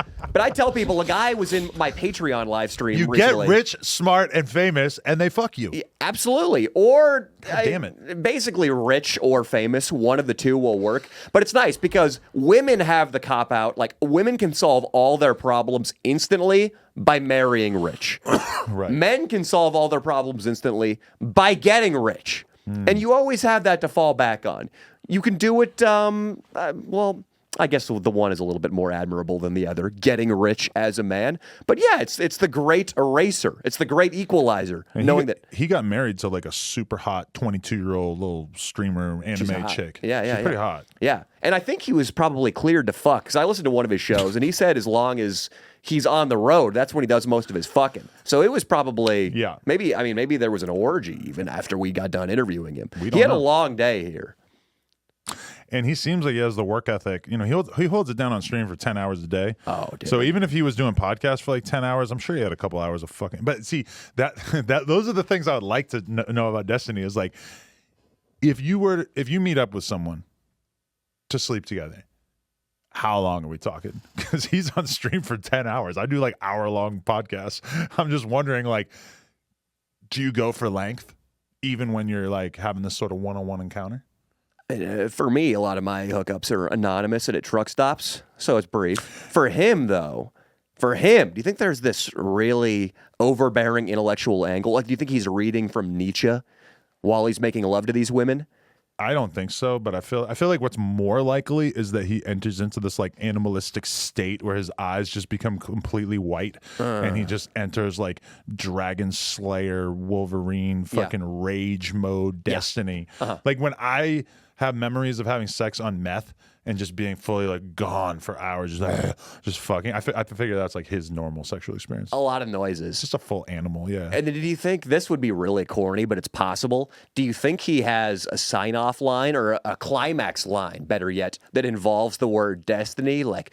a guy was in my Patreon live stream You recently. get rich, smart, and famous, and they fuck you. Yeah, absolutely. Or damn it. Basically rich or famous, one of the two will work. But it's nice because women have the cop out. Like women can solve all their problems instantly by marrying rich. Right. Men can solve all their problems instantly by getting rich. And you always have that to fall back on. You can do it, well, I guess the one is a little bit more admirable than the other, getting rich as a man. But yeah, it's the great eraser. It's the great equalizer, And knowing that he got married to like a super hot 22-year-old little streamer anime hot. chick. Yeah, She's pretty hot. Yeah, and I think he was probably cleared to fuck because I listened to one of his shows and he said as long as he's on the road, that's when he does most of his fucking. So it was probably maybe there was an orgy even after we got done interviewing him. He had a long day here. And he seems like he has the work ethic. You know, he holds it down on stream for 10 hours a day. Oh, dude. So even if he was doing podcasts for like 10 hours, I'm sure he had a couple hours of fucking. But see, that those are the things I would like to know about Destiny is like, if you meet up with someone to sleep together, how long are we talking? Because he's on stream for 10 hours. I do like hour-long podcasts. I'm just wondering, like, do you go for length even when you're like having this sort of one-on-one encounter? For me, a lot of my hookups are anonymous and at truck stops, so it's brief. For him, though, do you think there's this really overbearing intellectual angle? Like, do you think he's reading from Nietzsche while he's making love to these women? I don't think so, but I feel like what's more likely is that he enters into this like animalistic state where his eyes just become completely white and he just enters like Dragon Slayer, Wolverine, fucking rage mode, Destiny. Like when I have memories of having sex on meth and just being fully like gone for hours, just fucking. I figure that's like his normal sexual experience. A lot of noises. It's just a full animal, yeah. And do you think this would be really corny, but it's possible? Do you think he has a sign-off line or a climax line, better yet, that involves the word destiny? Like,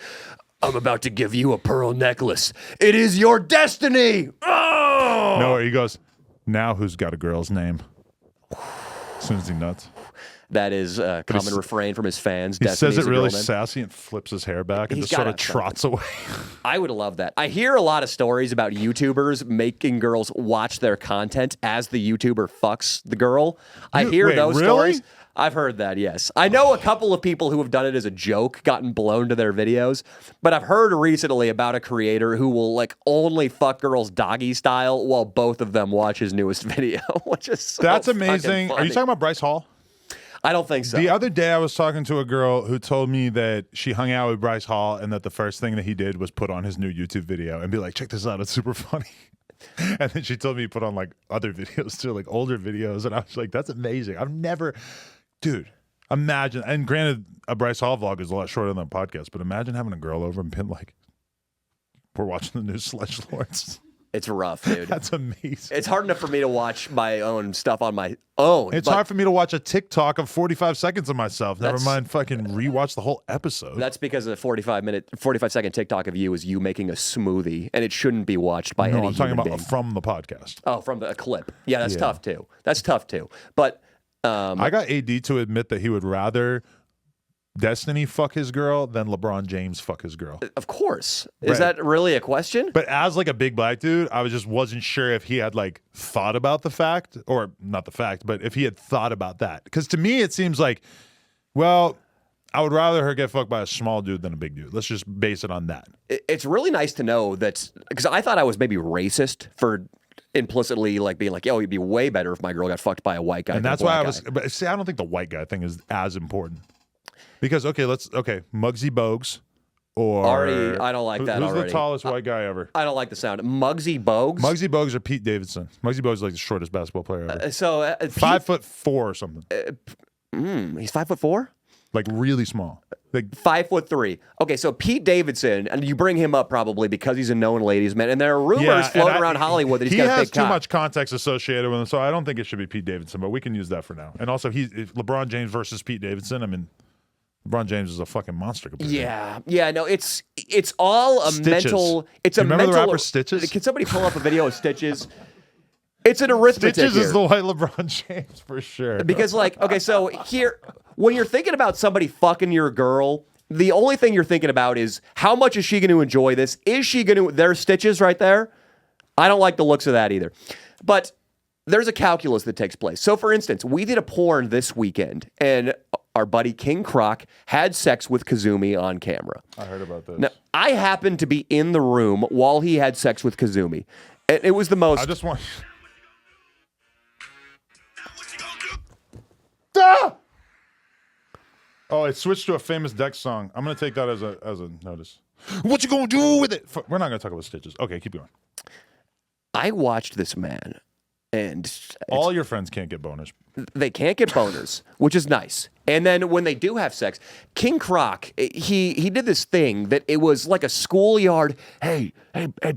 I'm about to give you a pearl necklace. It is your destiny. Oh! No, he goes, now who's got a girl's name? As soon as he nuts. That is a common refrain from his fans. He says it really sassy and flips his hair back and He's just sort of trots away. I would love that. I hear a lot of stories about YouTubers making girls watch their content as the YouTuber fucks the girl. I hear those stories. I've heard that, yes. I know a couple of people who have done it as a joke, gotten blown to their videos, but I've heard recently about a creator who will like only fuck girls doggy style while both of them watch his newest video, which is That's amazing. Are you talking about Bryce Hall? I don't think so. The other day I was talking to a girl who told me that she hung out with Bryce Hall and that the first thing that he did was put on his new YouTube video and be like, check this out, it's super funny. And then she told me he put on like other videos too, like older videos. And I was like, that's amazing. Dude, imagine, and granted, a Bryce Hall vlog is a lot shorter than a podcast, but imagine having a girl over and been like, we're watching the new Sledgelords. It's rough, dude. That's amazing. It's hard enough for me to watch my own stuff on my own. It's hard for me to watch a TikTok of 45 seconds of myself. Never mind fucking rewatch the whole episode. That's because a 45-second TikTok of you is you making a smoothie, and it shouldn't be watched by any I'm talking about being. from the podcast. Oh, from a clip. Yeah, that's tough too. That's tough too. But I got AD to admit that he would rather Destiny fuck his girl than LeBron James fuck his girl. Of course. Is that really a question? But as like a big black dude, I wasn't sure if he had like thought about the fact, or not the fact, but if he had thought about that. Because to me, it seems like, well, I would rather her get fucked by a small dude than a big dude. Let's just base it on that. It's really nice to know that, because I thought I was maybe racist for implicitly like being like, yo, it'd be way better if my girl got fucked by a white guy. And that's why I was, but see, I don't think the white guy thing is as important. Because, Muggsy Bogues or... Already, I don't like that who's already. the tallest white guy ever? I don't like the sound. Muggsy Bogues? Muggsy Bogues or Pete Davidson. Muggsy Bogues is like the shortest basketball player ever. 5'4" or something. He's 5'4"? Like really small. Like 5'3". Okay, so Pete Davidson, and you bring him up probably because he's a known ladies' man, and there are rumors floating around Hollywood that he's got a big has too cock. much context associated with him, so I don't think it should be Pete Davidson, but we can use that for now. And also, if LeBron James versus Pete Davidson, I mean, LeBron James is a fucking monster. Yeah, no, it's all a Stitches. mental. It's Do a you remember mental. the rapper Stitches? Can somebody pull up a video of Stitches? It's an arithmetic. Stitches here. is the white LeBron James for sure. Because, like, okay, so here, when you're thinking about somebody fucking your girl, the only thing you're thinking about is how much is she going to enjoy this? Is she going to? There's Stitches right there. I don't like the looks of that either. But there's a calculus that takes place. So, for instance, we did a porn this weekend, and our buddy King Croc had sex with Kazumi on camera. I heard about this. Now, I happened to be in the room while he had sex with Kazumi. And it was the most... I just want... Ah! Oh, it switched to a famous Dex song. I'm going to take that as a notice. What you going to do with it? We're not going to talk about Stitches. Okay, keep going. I watched this man, and... All your friends can't get boners. They can't get boners, which is nice. And then when they do have sex, King Croc, he did this thing that it was like a schoolyard. Hey,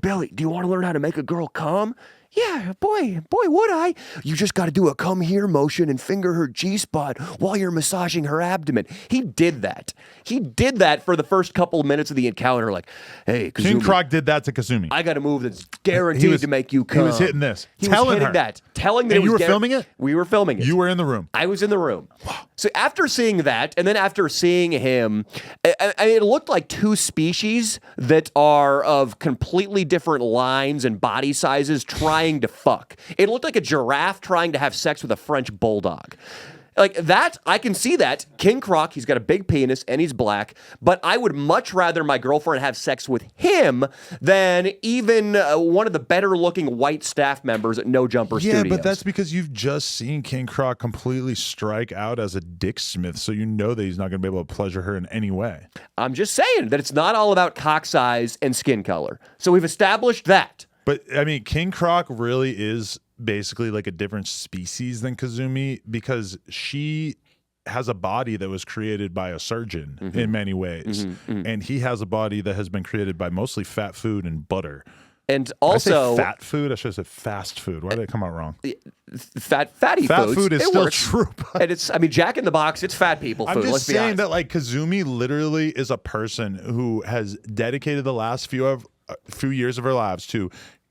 Billy, do you want to learn how to make a girl come? Yeah, boy, would I. You just got to do a come here motion and finger her G-spot while you're massaging her abdomen. He did that. He did that for the first couple of minutes of the encounter. Like, hey, Kazumi, King Croc did that to Kazumi. I got a move that's guaranteed to make you come. He was hitting this. He was hitting that. Telling that And it you was were filming it? We were filming it. You were in the room. I was in the room. So after seeing that, and then after seeing him, it looked like two species that are of completely different lines and body sizes trying to fuck. It looked like a giraffe trying to have sex with a French bulldog. Like that, I can see that. King Croc, he's got a big penis and he's black, but I would much rather my girlfriend have sex with him than even one of the better looking white staff members at No Jumper Studios. Yeah, but that's because you've just seen King Croc completely strike out as a dick smith, so you know that he's not going to be able to pleasure her in any way. I'm just saying that it's not all about cock size and skin color. So we've established that. But, I mean, King Croc really is basically like a different species than Kazumi because she has a body that was created by a surgeon in many ways. And he has a body that has been created by mostly fat food and butter. And also... I say fat food? I should have said fast food. Why did it come out wrong? Fatty fat foods, food is it still works. true. But And it's, I mean, Jack in the Box, it's fat people food. I'm just Let's be saying honest. that like Kazumi literally is a person who has dedicated the last few years of her lives to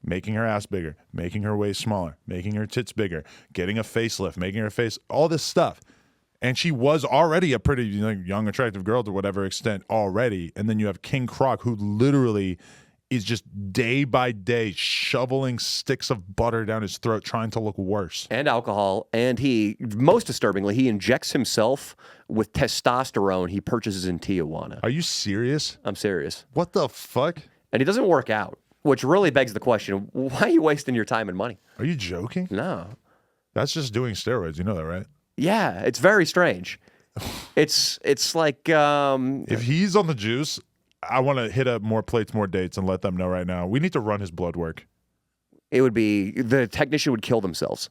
making her ass bigger, making her waist smaller, making her tits bigger, getting a facelift, making her face, all this stuff. And she was already a pretty young, attractive girl to whatever extent already. And then you have King Croc, who literally is just day by day shoveling sticks of butter down his throat, trying to look worse. And alcohol. And he, most disturbingly, he injects himself with testosterone he purchases in Tijuana. Are you serious? I'm serious. What the fuck? And he doesn't work out, which really begs the question, why are you wasting your time and money? Are you joking? No. That's just doing steroids. You know that, right? Yeah, it's very strange. It's like... if he's on the juice, I want to hit up more plates, more dates, and let them know right now. We need to run his blood work. It would be... The technician would kill themselves.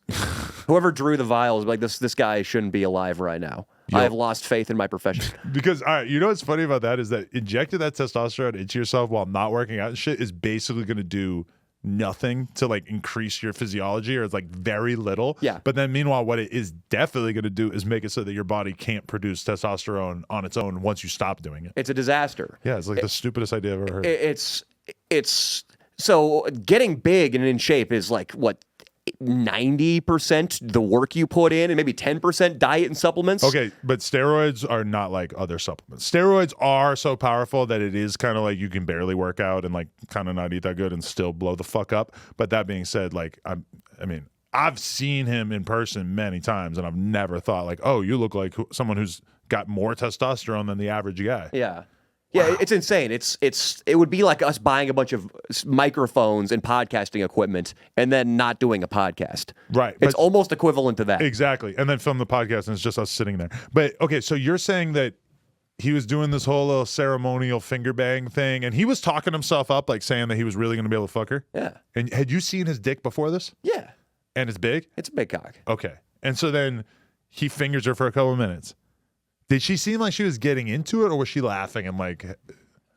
Whoever drew the vials, like, this guy shouldn't be alive right now. Yo. I have lost faith in my profession. Because, all right, you know what's funny about that is that injecting that testosterone into yourself while not working out and shit is basically going to do nothing to like increase your physiology, or it's like very little. Yeah. But then meanwhile, what it is definitely going to do is make it so that your body can't produce testosterone on its own once you stop doing it. It's a disaster. Yeah, it's like the stupidest idea I've ever heard. It's so getting big and in shape is like what, 90% the work you put in and maybe 10% diet and supplements. Okay, but steroids are not like other supplements. Steroids are so powerful that it is kind of like you can barely work out and like kind of not eat that good and still blow the fuck up. But that being said, like I mean, I've seen him in person many times, and I've never thought like, oh, you look like someone who's got more testosterone than the average guy. Yeah. Yeah, it's insane. It would be like us buying a bunch of microphones and podcasting equipment and then not doing a podcast. Right. It's almost equivalent to that. Exactly. And then film the podcast and it's just us sitting there. But okay, so you're saying that he was doing this whole little ceremonial finger bang thing, and he was talking himself up, like saying that he was really going to be able to fuck her? Yeah. And had you seen his dick before this? Yeah. And it's big? It's a big cock. Okay. And so then he fingers her for a couple of minutes. Did she seem like she was getting into it, or was she laughing and like...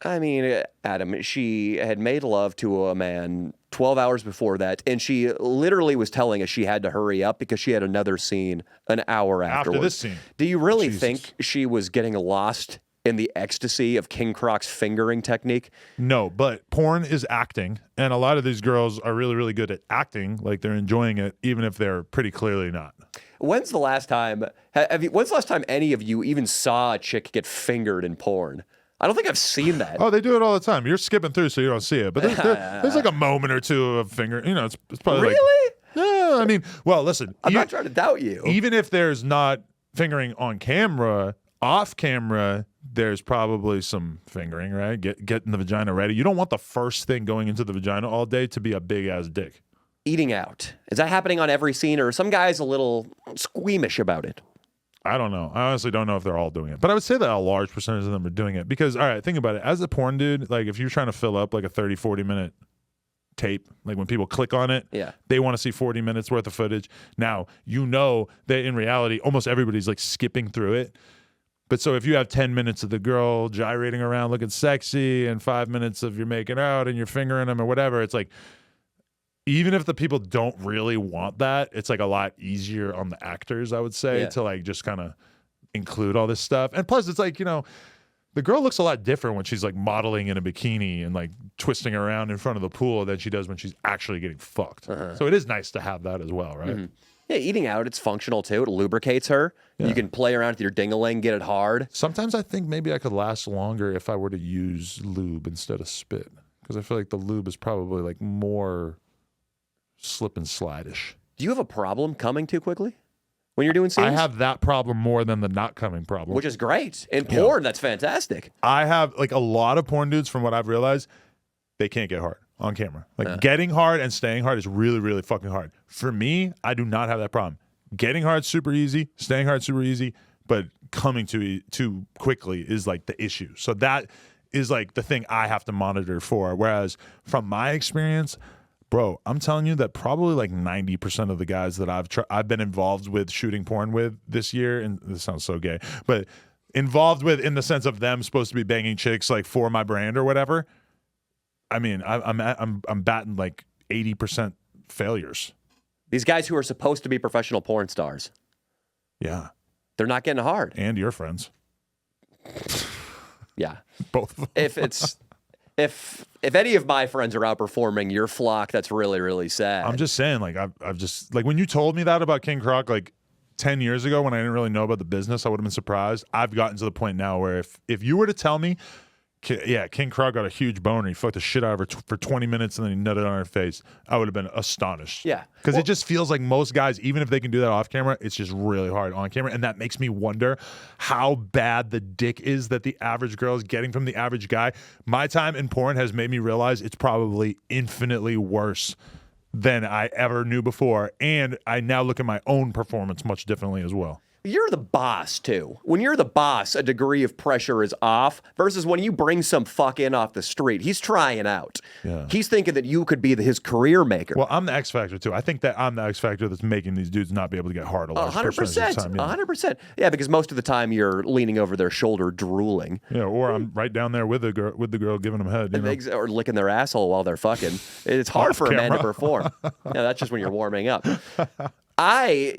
I mean, Adam, she had made love to a man 12 hours before that, and she literally was telling us she had to hurry up because she had another scene an hour afterwards. After this scene? Do you really think she was getting lost in the ecstasy of King Croc's fingering technique? No, but porn is acting, and a lot of these girls are really, really good at acting, like they're enjoying it, even if they're pretty clearly not. When's the last time any of you even saw a chick get fingered in porn? I don't think I've seen that. Oh, they do it all the time. You're skipping through, so you don't see it. But there's like a moment or two of finger. You know, it's probably really. Yeah, I mean, well, listen. I'm not trying to doubt you. Even if there's not fingering on camera, off camera, there's probably some fingering, right? Getting the vagina ready. You don't want the first thing going into the vagina all day to be a big ass dick. Eating out. Is that happening on every scene, or are some guys a little squeamish about it? I don't know. I honestly don't know if they're all doing it. But I would say that a large percentage of them are doing it. Because, all right, think about it. As a porn dude, like if you're trying to fill up like a 30, 40-minute tape, like when people click on it, yeah, they want to see 40 minutes worth of footage. Now, you know that in reality, almost everybody's like skipping through it. But so if you have 10 minutes of the girl gyrating around looking sexy and 5 minutes of you making out and you're fingering them or whatever, it's like, even if the people don't really want that, it's like a lot easier on the actors, I would say, to like just kind of include all this stuff. And plus, it's like, you know, the girl looks a lot different when she's like modeling in a bikini and like twisting around in front of the pool than she does when she's actually getting fucked. So it is nice to have that as well, right? Mm-hmm. Yeah, eating out, it's functional too. It lubricates her. Yeah. You can play around with your ding-a-ling, get it hard. Sometimes I think maybe I could last longer if I were to use lube instead of spit, because I feel like the lube is probably like more slip and slide-ish. Do you have a problem coming too quickly when you're doing scenes? I have that problem more than the not coming problem. Which is great. In porn, that's fantastic. I have, like, a lot of porn dudes, from what I've realized, they can't get hard on camera. Like, getting hard and staying hard is really, really fucking hard. For me, I do not have that problem. Getting hard, super easy. Staying hard, super easy. But coming too quickly is, like, the issue. So that is, like, the thing I have to monitor for. Whereas, from my experience... Bro, I'm telling you that probably like 90% of the guys that I've been involved with shooting porn with this year, and this sounds so gay, but involved with in the sense of them supposed to be banging chicks like for my brand or whatever. I mean, I'm batting like 80% failures. These guys who are supposed to be professional porn stars. Yeah. They're not getting hard. And your friends. Yeah. Both of them. If any of my friends are outperforming your flock, that's really, really sad. I'm just saying, like, I've just, like, when you told me that about King Croc, like, 10 years ago when I didn't really know about the business, I would have been surprised. I've gotten to the point now where if you were to tell me, King Croc got a huge boner, he fucked the shit out of her for 20 minutes and then he nutted on her face, I would have been astonished. Yeah. Because it just feels like most guys, even if they can do that off camera, it's just really hard on camera. And that makes me wonder how bad the dick is that the average girl is getting from the average guy. My time in porn has made me realize it's probably infinitely worse than I ever knew before. And I now look at my own performance much differently as well. you're the boss too. When you're the boss, a degree of pressure is off versus when you bring some fuck in off the street. He's trying out. Yeah. He's thinking that you could be his career maker. Well, I'm the X factor too. I think that I'm the X factor that's making these dudes not be able to get hard a large percentage of the time. 100%. Yeah, because most of the time you're leaning over their shoulder, drooling. Yeah, or I'm right down there with the girl giving them head, you know? Or licking their asshole while they're fucking. It's hard for a man to perform. Yeah, that's just when you're warming up. I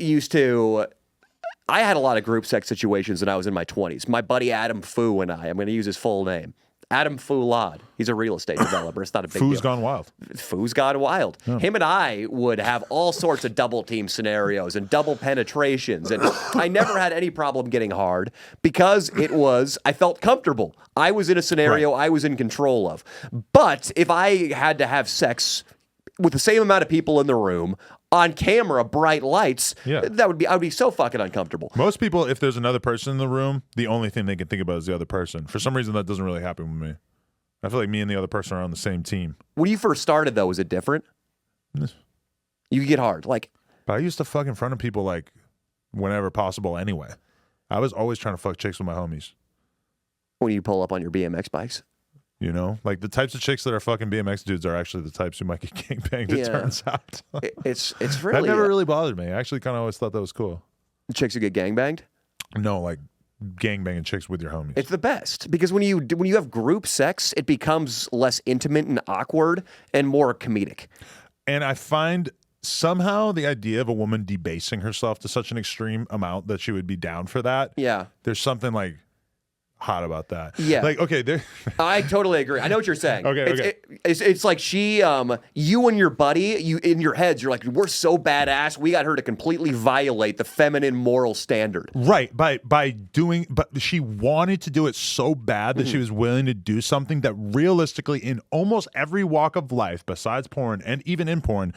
had a lot of group sex situations when I was in my 20s. My buddy Adam Fu and I'm going to use his full name. Adam Foulad. He's a real estate developer. It's not a big deal. Foo's gone wild. Foo's gone wild. Yeah. Him and I would have all sorts of double team scenarios and double penetrations. And I never had any problem getting hard because I felt comfortable. I was in a scenario I was in control of. But if I had to have sex with the same amount of people in the room, on camera, bright lights, I would be so fucking uncomfortable. Most people, if there's another person in the room, the only thing they can think about is the other person. For some reason, that doesn't really happen with me. I feel like me and the other person are on the same team. When you first started, though, was it different? You could get hard. But I used to fuck in front of people, like, whenever possible anyway. I was always trying to fuck chicks with my homies. When you pull up on your BMX bikes? You know, like the types of chicks that are fucking BMX dudes are actually the types who might get gangbanged, it turns out. It's really... That never really bothered me. I actually kind of always thought that was cool. Chicks who get gangbanged? No, like gangbanging chicks with your homies. It's the best because when you have group sex, it becomes less intimate and awkward and more comedic. And I find somehow the idea of a woman debasing herself to such an extreme amount that she would be down for that. Yeah. There's something hot about that. Yeah. Okay, I totally agree. I know what you're saying. Okay. It's like you and your buddy, in your heads, you're like, we're so badass, we got her to completely violate the feminine moral standard. Right. But she wanted to do it so bad that she was willing to do something that realistically in almost every walk of life, besides porn and even in porn,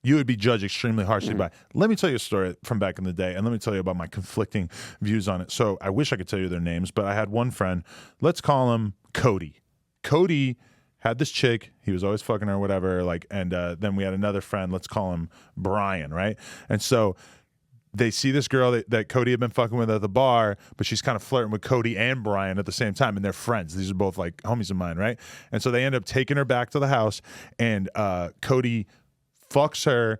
you would be judged extremely harshly by. Let me tell you a story from back in the day, and let me tell you about my conflicting views on it. So I wish I could tell you their names, but I had one friend. Let's call him Cody. Cody had this chick. He was always fucking her, whatever. And then we had another friend. Let's call him Brian, right? And so they see this girl that Cody had been fucking with at the bar, but she's kind of flirting with Cody and Brian at the same time, and they're friends. These are both homies of mine, right? And so they end up taking her back to the house, and Cody fucks her,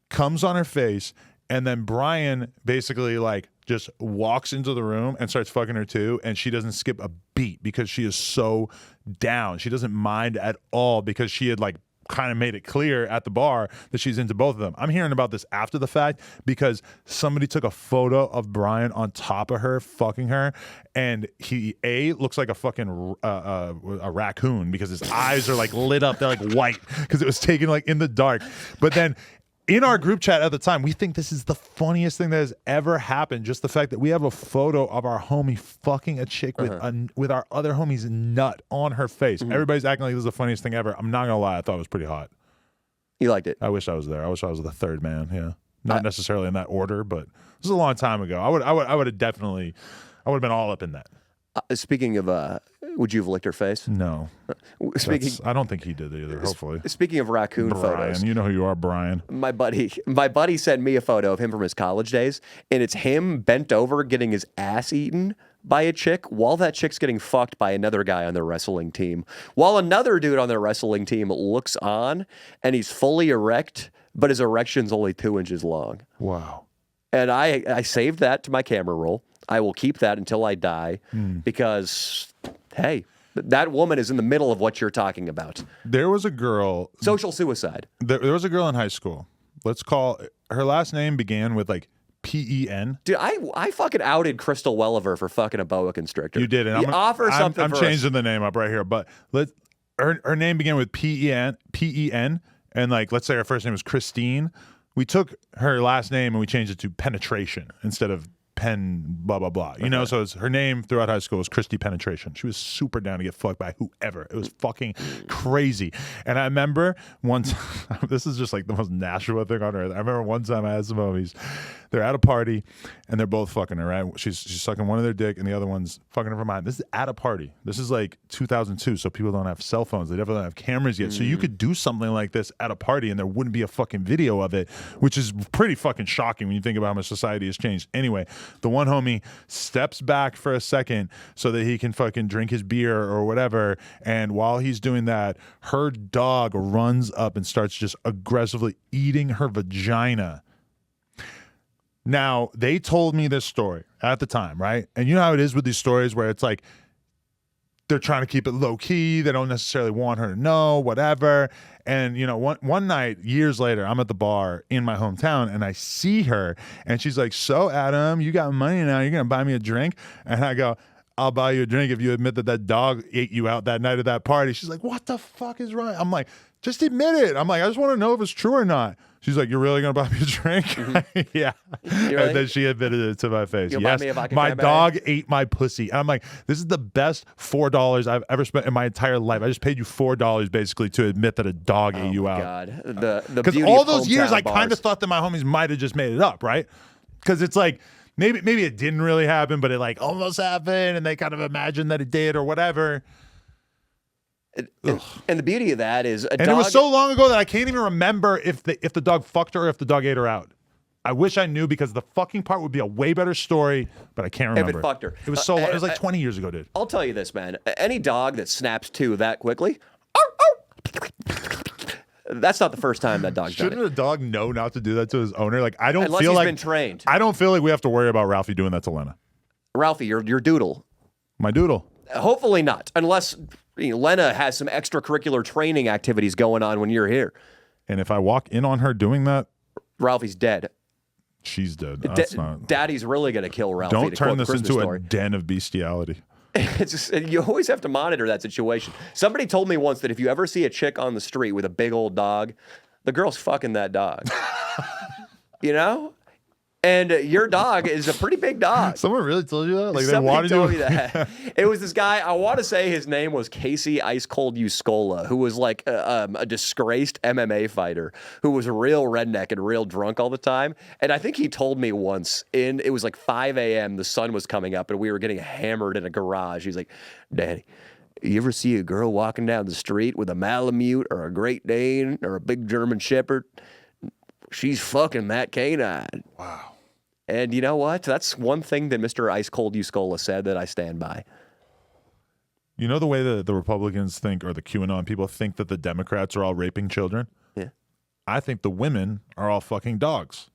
comes on her face, and then Brian basically just walks into the room and starts fucking her too, and she doesn't skip a beat because she is so down. She doesn't mind at all because she had kind of made it clear at the bar that she's into both of them. I'm hearing about this after the fact because somebody took a photo of Brian on top of her fucking her, and he looks like a fucking a raccoon because his eyes are lit up. They're white because it was taken in the dark. But then in our group chat at the time, we think this is the funniest thing that has ever happened. Just the fact that we have a photo of our homie fucking a chick with our other homie's nut on her face. Everybody's acting like this is the funniest thing ever. I'm not gonna lie, I thought it was pretty hot. You liked it? I wish I was there. I wish I was the third man. Yeah, not necessarily in that order, but this is a long time ago. I would have definitely, I would have been all up in that. Speaking of, would you have licked her face? No. I don't think he did either, hopefully. Speaking of raccoon photos. You know who you are, Brian. My buddy sent me a photo of him from his college days, and it's him bent over getting his ass eaten by a chick while that chick's getting fucked by another guy on their wrestling team. While another dude on their wrestling team looks on, and he's fully erect, but his erection's only 2 inches long. Wow. And I saved that to my camera roll. I will keep that until I die because, hey, that woman is in the middle of what you're talking about. There was a girl. Social suicide. There was a girl in high school. Let's call her last name began with P-E-N. Dude, I fucking outed Crystal Welliver for fucking a boa constrictor. You did, and I'm changing the name up right here. But her name began with P-E-N, and let's say her first name was Christine. We took her last name and we changed it to Penetration instead of Pen blah blah blah. You know, so her name throughout high school was Christy Penetration. She was super down to get fucked by whoever. It was fucking crazy. And I remember one time, this is just the most natural thing on earth. I remember one time I had some homies. They're at a party and they're both fucking her, right? She's sucking one of their dick and the other one's fucking her from behind. This is at a party. This is 2002, so people don't have cell phones. They definitely don't have cameras yet. So you could do something like this at a party and there wouldn't be a fucking video of it, which is pretty fucking shocking when you think about how much society has changed. Anyway, The one homie steps back for a second so that he can fucking drink his beer or whatever. And while he's doing that, her dog runs up and starts just aggressively eating her vagina. Now, they told me this story at the time, right? And you know how it is with these stories where it's like, they're trying to keep it low key. They don't necessarily want her to know, whatever. And, you know, one night, years later, I'm at the bar in my hometown and I see her and she's like, so Adam, you got money now. You're going to buy me a drink? And I go, I'll buy you a drink if you admit that that dog ate you out that night at that party. She's like, what the fuck is wrong? I'm like, just admit it. I'm like, I just want to know if it's true or not. She's like, you're really going to buy me a drink? Mm-hmm. Yeah. Really? And then she admitted it to my face. You'll yes, buy me a vodka my Cabernet? dog ate my pussy. And I'm like, this is the best $4 I've ever spent in my entire life. I just paid you $4 basically to admit that a dog ate you out. God. The Because beauty all of those years hometown I kind bars. of thought that my homies might have just made it up, right? Because it's like, maybe it didn't really happen, but it like almost happened and they kind of imagined that it did or whatever. And the beauty of that is And it was so long ago that I can't even remember if the dog fucked her or if the dog ate her out. I wish I knew because the fucking part would be a way better story, but I can't remember. If it fucked her. It was so long. It was like 20 years ago, dude. I'll tell you this, man. Any dog that snaps to that quickly, that's not the first time that dog's done Shouldn't it. a dog know not to do that to his owner? Like I don't Unless feel he's like been trained. I don't feel like we have to worry about Ralphie doing that to Lena. Ralphie, your doodle. My doodle. Hopefully not, unless Lena has some extracurricular training activities going on when you're here. And if I walk in on her doing that, Ralphie's dead. she's dead. That's not. Daddy's really going to kill Ralphie. Don't to turn quote the this Christmas into story. a den of bestiality. It's just, you always have to monitor that situation. Somebody told me once that if you ever see a chick on the street with a big old dog, the girl's fucking that dog. You know? And your dog is a pretty big dog. Someone really told you that? Like they Somebody wanted told you? me that. It was this guy, I want to say his name was Casey Ice Cold Uscola, who was like a disgraced MMA fighter who was a real redneck and real drunk all the time. And I think he told me once, it was like 5 a.m., the sun was coming up and we were getting hammered in a garage. He's like, Danny, you ever see a girl walking down the street with a Malamute or a Great Dane or a big German Shepherd? She's fucking that canine. Wow. And you know what? That's one thing that Mr. Ice Cold Uscola said that I stand by. You know the way that the Republicans think, or the QAnon people think that the Democrats are all raping children? Yeah. I think the women are all fucking dogs.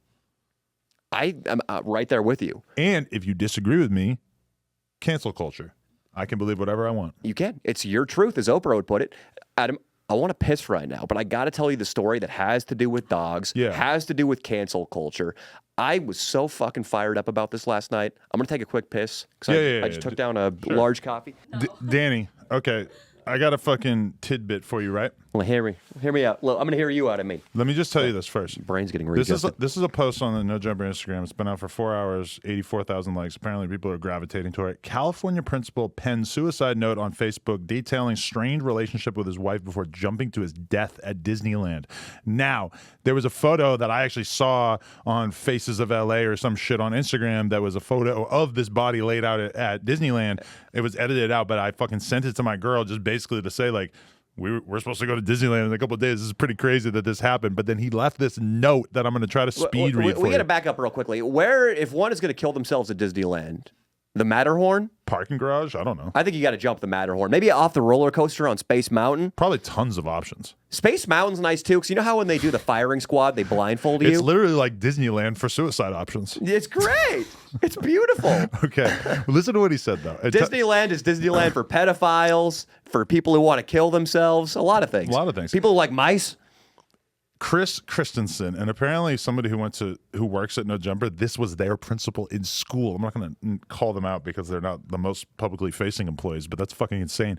I am right there with you. And if you disagree with me, cancel culture. I can believe whatever I want. You can. It's your truth, as Oprah would put it. Adam, I want to piss right now, but I got to tell you the story that has to do with dogs, has to do with cancel culture. I was so fucking fired up about this last night. I'm going to take a quick piss because I just took down a large coffee. Danny, okay, I got a fucking tidbit for you, right? Well, hear me out. Look, I'm going to hear you out of me. Let me just tell you this first. Brain's getting This readjusted. is a post on the No Jumper Instagram. It's been out for 4 hours, 84,000 likes. Apparently, people are gravitating to it. California principal penned suicide note on Facebook detailing strained relationship with his wife before jumping to his death at Disneyland. Now, there was a photo that I actually saw on Faces of LA or some shit on Instagram that was a photo of this body laid out at Disneyland. It was edited out, but I fucking sent it to my girl just basically to say, like, we're supposed to go to Disneyland in a couple of days. This is pretty crazy that this happened. But then he left this note that I'm going to try to speed read for We you. got to back up real quickly. If one is going to kill themselves at Disneyland, the Matterhorn? Parking garage? I don't know. I think you got to jump the Matterhorn. Maybe off the roller coaster on Space Mountain. Probably tons of options. Space Mountain's nice too, because you know how when they do the firing squad, they blindfold you? It's literally like Disneyland for suicide options. It's great. It's beautiful. Okay. Well, listen to what he said, though. Disneyland is Disneyland for pedophiles, for people who want to kill themselves, a lot of things. A lot of things. People who like mice. Chris Christensen, and apparently somebody who works at No Jumper, this was their principal in school. I'm not going to call them out because they're not the most publicly facing employees, but that's fucking insane.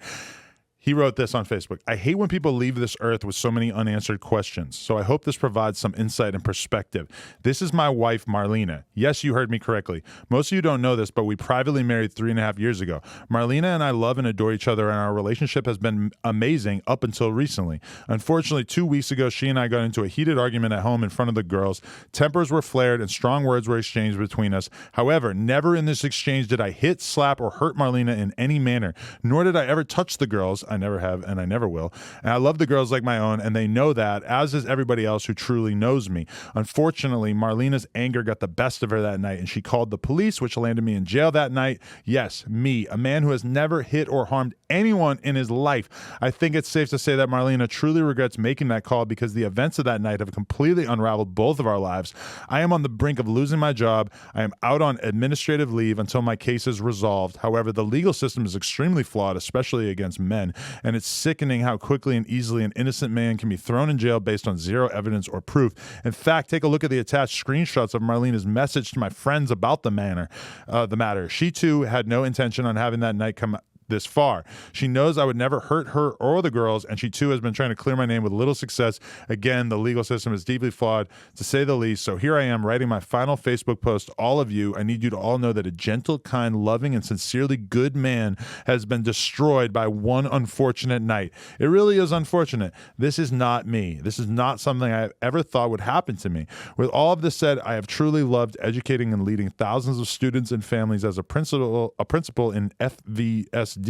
He wrote this on Facebook. I hate when people leave this earth with so many unanswered questions, so I hope this provides some insight and perspective. This is my wife, Marlena. Yes, you heard me correctly. Most of you don't know this, but we privately married 3.5 years ago. Marlena and I love and adore each other, and our relationship has been amazing up until recently. Unfortunately, 2 weeks ago, she and I got into a heated argument at home in front of the girls. Tempers were flared, and strong words were exchanged between us. However, never in this exchange did I hit, slap, or hurt Marlena in any manner, nor did I ever touch the girls. I never have, and I never will. And I love the girls like my own, and they know that, as is everybody else who truly knows me. Unfortunately, Marlena's anger got the best of her that night, and she called the police, which landed me in jail that night. Yes, me, a man who has never hit or harmed anyone in his life. I think it's safe to say that Marlena truly regrets making that call because the events of that night have completely unraveled both of our lives. I am on the brink of losing my job. I am out on administrative leave until my case is resolved. However, the legal system is extremely flawed, especially against men, and it's sickening how quickly and easily an innocent man can be thrown in jail based on zero evidence or proof. In fact, take a look at the attached screenshots of Marlena's message to my friends about the matter. She too had no intention on having that night come this far. She knows I would never hurt her or the girls, and she too has been trying to clear my name with little success. Again, the legal system is deeply flawed, to say the least. So here I am writing my final Facebook post. All of you, I need you to all know that a gentle, kind, loving, and sincerely good man has been destroyed by one unfortunate night. It really is unfortunate. This is not me. This is not something I ever thought would happen to me. With all of this said, I have truly loved educating and leading thousands of students and families as a principal in FVSD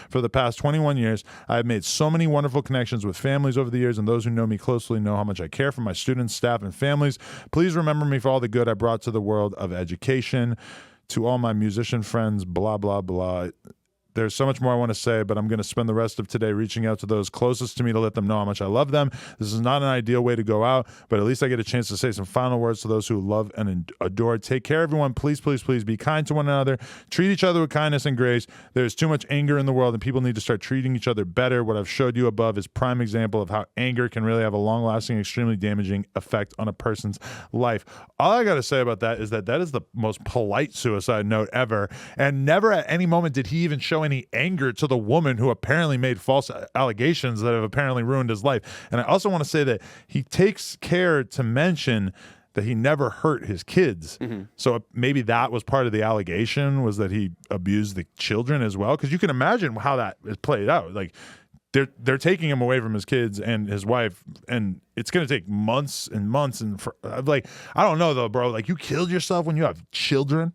for the past 21 years. I have made so many wonderful connections with families over the years, and those who know me closely know how much I care for my students, staff, and families. Please remember me for all the good I brought to the world of education. To all my musician friends, blah, blah, blah. There's so much more I want to say, but I'm going to spend the rest of today reaching out to those closest to me to let them know how much I love them. This is not an ideal way to go out, but at least I get a chance to say some final words to those who love and adore. Take care, everyone. Please, please, please be kind to one another. Treat each other with kindness and grace. There's too much anger in the world, and people need to start treating each other better. What I've showed you above is prime example of how anger can really have a long-lasting, extremely damaging effect on a person's life. All I got to say about that is that is the most polite suicide note ever, and never at any moment did he even show any anger to the woman who apparently made false allegations that have apparently ruined his life. And I also want to say that he takes care to mention that he never hurt his kids. Mm-hmm. So maybe that was part of the allegation, was that he abused the children as well. Because you can imagine how that is played out. Like, they're taking him away from his kids and his wife, and it's going to take months and months. And I don't know though, bro. Like, you killed yourself when you have children.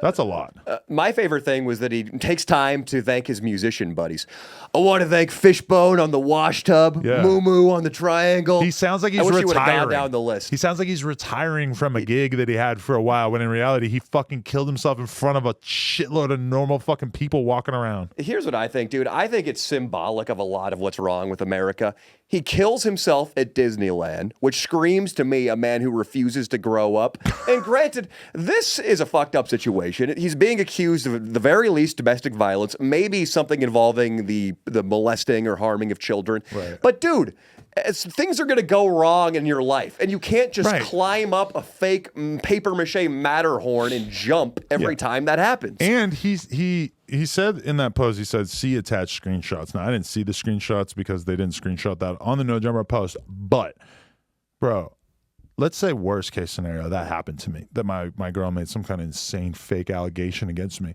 That's a lot. My favorite thing was that he takes time to thank his musician buddies. I want to thank Fishbone on the wash tub, Moo Moo on the triangle. He sounds like he's retiring. I wish he would have gone retiring. down the list. He sounds like he's retiring from a gig that he had for a while, when in reality he fucking killed himself in front of a shitload of normal fucking people walking around. Here's what I think, dude. I think it's symbolic of a lot of what's wrong with America. He kills himself at Disneyland, which screams to me a man who refuses to grow up. And granted, this is a fucked up situation. He's being accused of, at the very least, domestic violence, maybe something involving the molesting or harming of children. Right. But dude, things are going to go wrong in your life, and you can't just climb up a fake papier-mâché Matterhorn and jump every time that happens. And he said in that post, he said, see attached screenshots. Now, I didn't see the screenshots because they didn't screenshot that on the No Jumper post. But, bro, let's say worst case scenario, that happened to me, that my girl made some kind of insane fake allegation against me.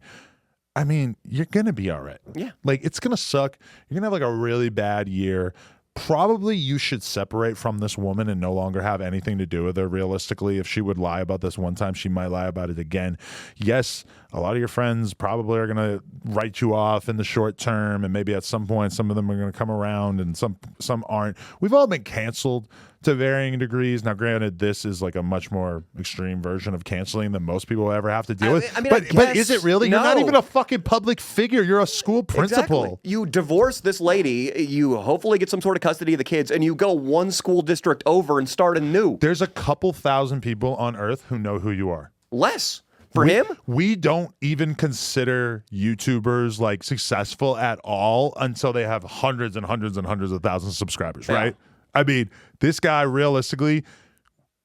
I mean, you're going to be all right. Yeah. Like, it's going to suck. You're going to have like a really bad year. Probably you should separate from this woman and no longer have anything to do with her. Realistically, if she would lie about this one time, she might lie about it again. Yes, a lot of your friends probably are going to write you off in the short term, and maybe at some point some of them are going to come around and some aren't. We've all been canceled to varying degrees. Now, granted, this is like a much more extreme version of canceling than most people ever have to deal with. But is it really? No. You're not even a fucking public figure. You're a school principal. Exactly. You divorce this lady, you hopefully get some sort of custody of the kids, and you go one school district over and start anew. There's a couple thousand people on Earth who know who you are. Less. For him? We don't even consider YouTubers like successful at all until they have hundreds and hundreds and hundreds of thousands of subscribers, right? I mean, this guy realistically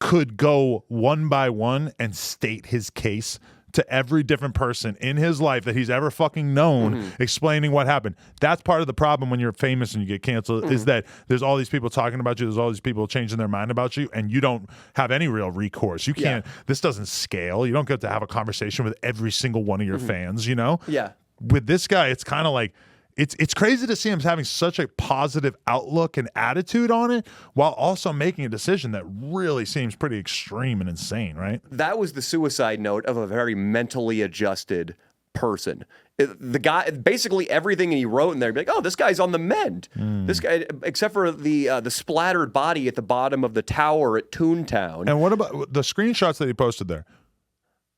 could go one by one and state his case to every different person in his life that he's ever fucking known, explaining what happened. That's part of the problem when you're famous and you get canceled, is that there's all these people talking about you, there's all these people changing their mind about you, and you don't have any real recourse. You can't, this doesn't scale. You don't get to have a conversation with every single one of your fans, you know? Yeah. With this guy, it's kind of like, it's crazy to see him having such a positive outlook and attitude on it while also making a decision that really seems pretty extreme and insane, right? That was the suicide note of a very mentally adjusted person. The guy, basically everything he wrote in there, be like, oh, this guy's on the mend. This guy, except for the splattered body at the bottom of the tower at Toontown. And what about the screenshots that he posted there?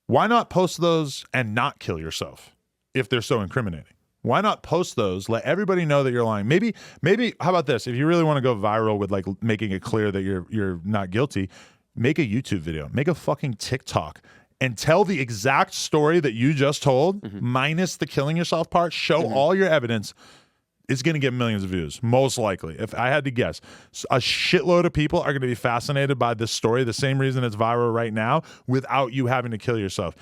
Why not post those and not kill yourself if they're so incriminating? Why not post those? Let everybody know that you're lying. Maybe. How about this? If you really want to go viral with like making it clear that you're not guilty, make a YouTube video, make a fucking TikTok, and tell the exact story that you just told, minus the killing yourself part. Show all your evidence. It's going to get millions of views, most likely. If I had to guess, a shitload of people are going to be fascinated by this story, the same reason it's viral right now, without you having to kill yourself.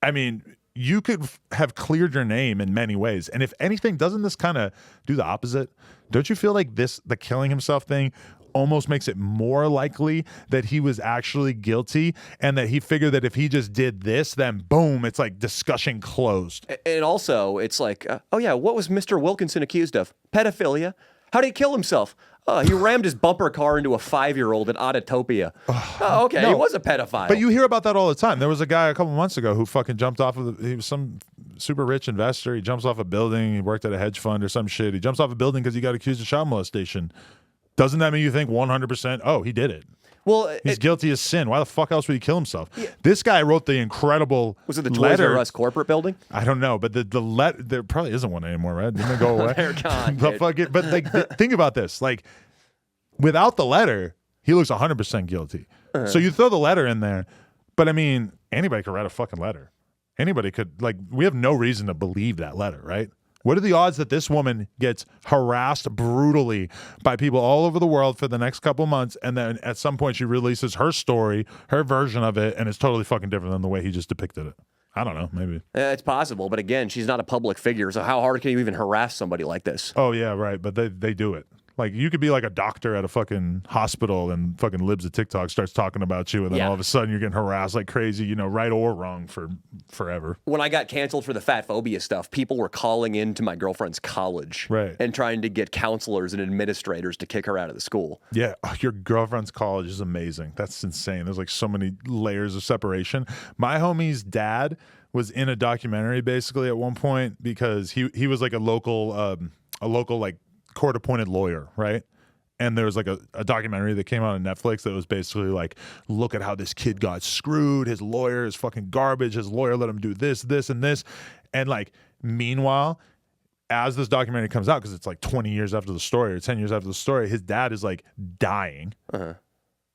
I mean, you could have cleared your name in many ways. And if anything, doesn't this kind of do the opposite? Don't you feel like the killing himself thing almost makes it more likely that he was actually guilty and that he figured that if he just did this, then boom, it's like discussion closed. And also, it's like, oh yeah, what was Mr. Wilkinson accused of? Pedophilia. How did he kill himself? He rammed his bumper car into a 5-year-old at Autotopia. Okay, no, he was a pedophile. But you hear about that all the time. There was a guy a couple months ago who fucking jumped off of he was some super rich investor. He jumps off a building. He worked at a hedge fund or some shit. He jumps off a building because he got accused of child molestation. Doesn't that mean you think 100%, oh, he did it? Well, he's guilty as sin. Why the fuck else would he kill himself? Yeah. This guy wrote the incredible Was it the Toys letter. R Us corporate building? I don't know, but the letter, there probably isn't one anymore, right? Didn't it go away? They're gone. But like, think about this. Like, without the letter, he looks 100% guilty. So you throw the letter in there, but I mean, anybody could write a fucking letter. Anybody could, like, we have no reason to believe that letter, right? What are the odds that this woman gets harassed brutally by people all over the world for the next couple months, and then at some point she releases her story, her version of it, and it's totally fucking different than the way he just depicted it? I don't know, maybe. It's possible, but again, she's not a public figure, so how hard can you even harass somebody like this? Oh, yeah, right, but they do it. Like, you could be like a doctor at a fucking hospital and fucking Libs of TikTok starts talking about you, and then all of a sudden you're getting harassed like crazy, right or wrong for forever. When I got canceled for the fat phobia stuff, people were calling into my girlfriend's college and trying to get counselors and administrators to kick her out of the school. Yeah, your girlfriend's college is amazing. That's insane. There's like so many layers of separation. My homie's dad was in a documentary basically at one point because he was like a local like court-appointed lawyer, right? And there was like a documentary that came out on Netflix that was basically like, look at how this kid got screwed. His lawyer is fucking garbage. His lawyer let him do this, this, and this. And like, meanwhile, as this documentary comes out, because it's like 20 years after the story or 10 years after the story, his dad is like dying.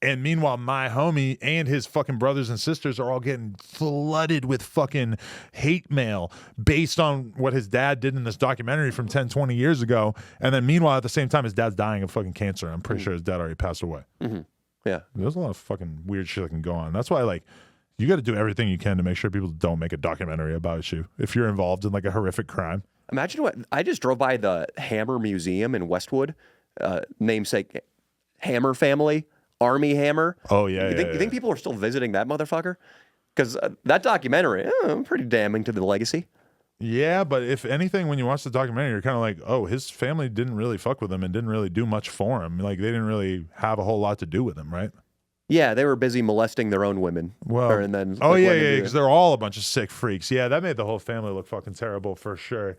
And meanwhile, my homie and his fucking brothers and sisters are all getting flooded with fucking hate mail based on what his dad did in this documentary from 10, 20 years ago. And then meanwhile, at the same time, his dad's dying of fucking cancer. I'm pretty sure his dad already passed away. Yeah. There's a lot of fucking weird shit that can go on. That's why, like, you got to do everything you can to make sure people don't make a documentary about you if you're involved in like a horrific crime. Imagine what I just drove by the Hammer Museum in Westwood, namesake Hammer family. Army Hammer. Oh, yeah, You think people are still visiting that motherfucker? Because that documentary, pretty damning to the legacy. Yeah, but if anything, when you watch the documentary, you're kind of like, oh, his family didn't really fuck with him and didn't really do much for him. Like, they didn't really have a whole lot to do with him, right? Yeah, they were busy molesting their own women. Well, and then because they're all a bunch of sick freaks. Yeah, that made the whole family look fucking terrible for sure.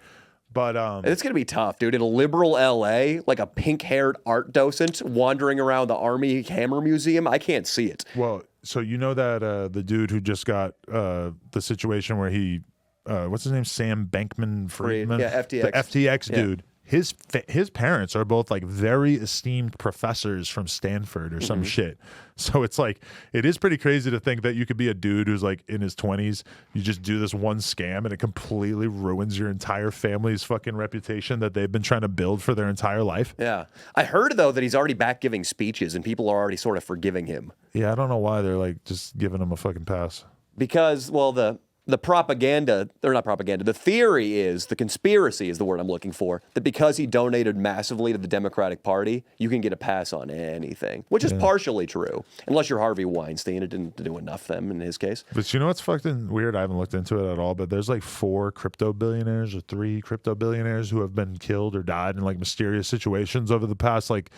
But it's gonna be tough, dude. In a liberal LA, like a pink-haired art docent wandering around the Army Hammer Museum, I can't see it. Well, so you know that the dude who just got the situation where he, what's his name, Sam Bankman-Friedman? Yeah, FTX. The FTX dude. His parents are both like very esteemed professors from Stanford or some shit. So it's like, it is pretty crazy to think that you could be a dude who's like in his 20s. You just do this one scam and it completely ruins your entire family's fucking reputation that they've been trying to build for their entire life. Yeah. I heard though that he's already back giving speeches and people are already sort of forgiving him. Yeah, I don't know why they're like just giving him a fucking pass. Because, well, the propaganda, or not propaganda, the theory is, the conspiracy is the word I'm looking for, that because he donated massively to the Democratic Party, you can get a pass on anything, which is partially true. Unless you're Harvey Weinstein, it didn't do enough them in his case. But you know what's fucking weird? I haven't looked into it at all, but there's like 4 crypto billionaires or 3 crypto billionaires who have been killed or died in like mysterious situations over the past like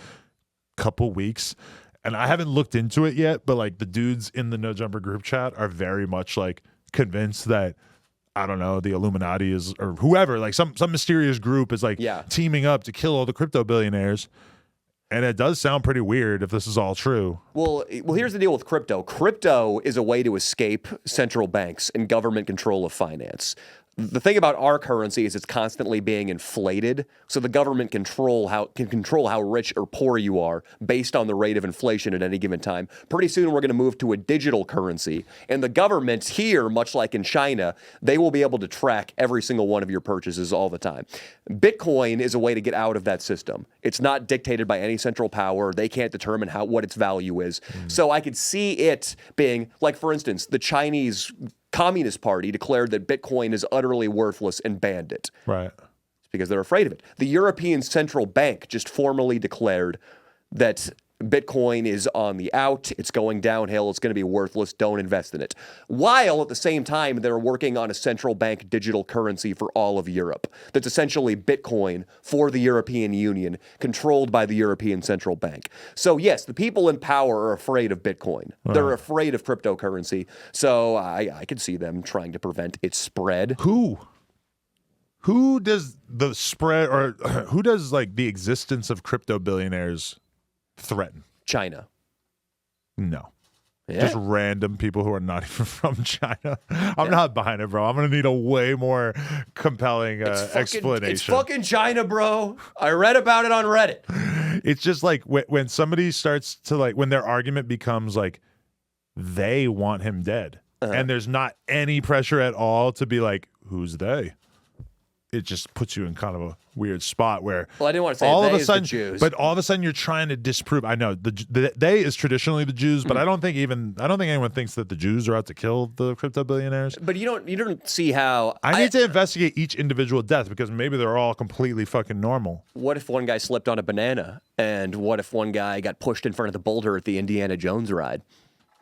couple weeks. And I haven't looked into it yet, but like the dudes in the No Jumper group chat are very much like convinced that I don't know, the Illuminati is, or whoever, like some mysterious group is like teaming up to kill all the crypto billionaires. And it does sound pretty weird if this is all true. Well, here's the deal with crypto. Crypto is a way to escape central banks and government control of finance. The thing about our currency is it's constantly being inflated, so the government can control how rich or poor you are based on the rate of inflation at any given time. Pretty soon we're going to move to a digital currency, and the government here, much like in China, they will be able to track every single one of your purchases all the time. Bitcoin is a way to get out of that system. It's not dictated by any central power. They can't determine what its value is. So I could see it being, like, for instance, the Chinese Communist Party declared that Bitcoin is utterly worthless and banned it. Right. It's because they're afraid of it. The European Central Bank just formally declared that Bitcoin is on the out, it's going downhill, it's going to be worthless, don't invest in it. While at the same time, they're working on a central bank digital currency for all of Europe that's essentially Bitcoin for the European Union, controlled by the European Central Bank. So yes, the people in power are afraid of Bitcoin. Right. They're afraid of cryptocurrency. So I could see them trying to prevent its spread. Who does the spread, or who does like the existence of crypto billionaires threaten? China. No. Yeah. Just random people who are not even from China. I'm not buying it, bro. I'm going to need a way more compelling explanation. It's fucking China, bro. I read about it on Reddit. It's just like when somebody starts to, like, when their argument becomes like they want him dead, and there's not any pressure at all to be like, who's they? It just puts you in kind of a weird spot where, well, I didn't want to say all they of a sudden, is the Jews, but all of a sudden you're trying to disprove. I know the they is traditionally the Jews, but I don't think anyone thinks that the Jews are out to kill the crypto billionaires. But you don't see how. I need to investigate each individual death because maybe they're all completely fucking normal. What if one guy slipped on a banana, and what if one guy got pushed in front of the boulder at the Indiana Jones ride?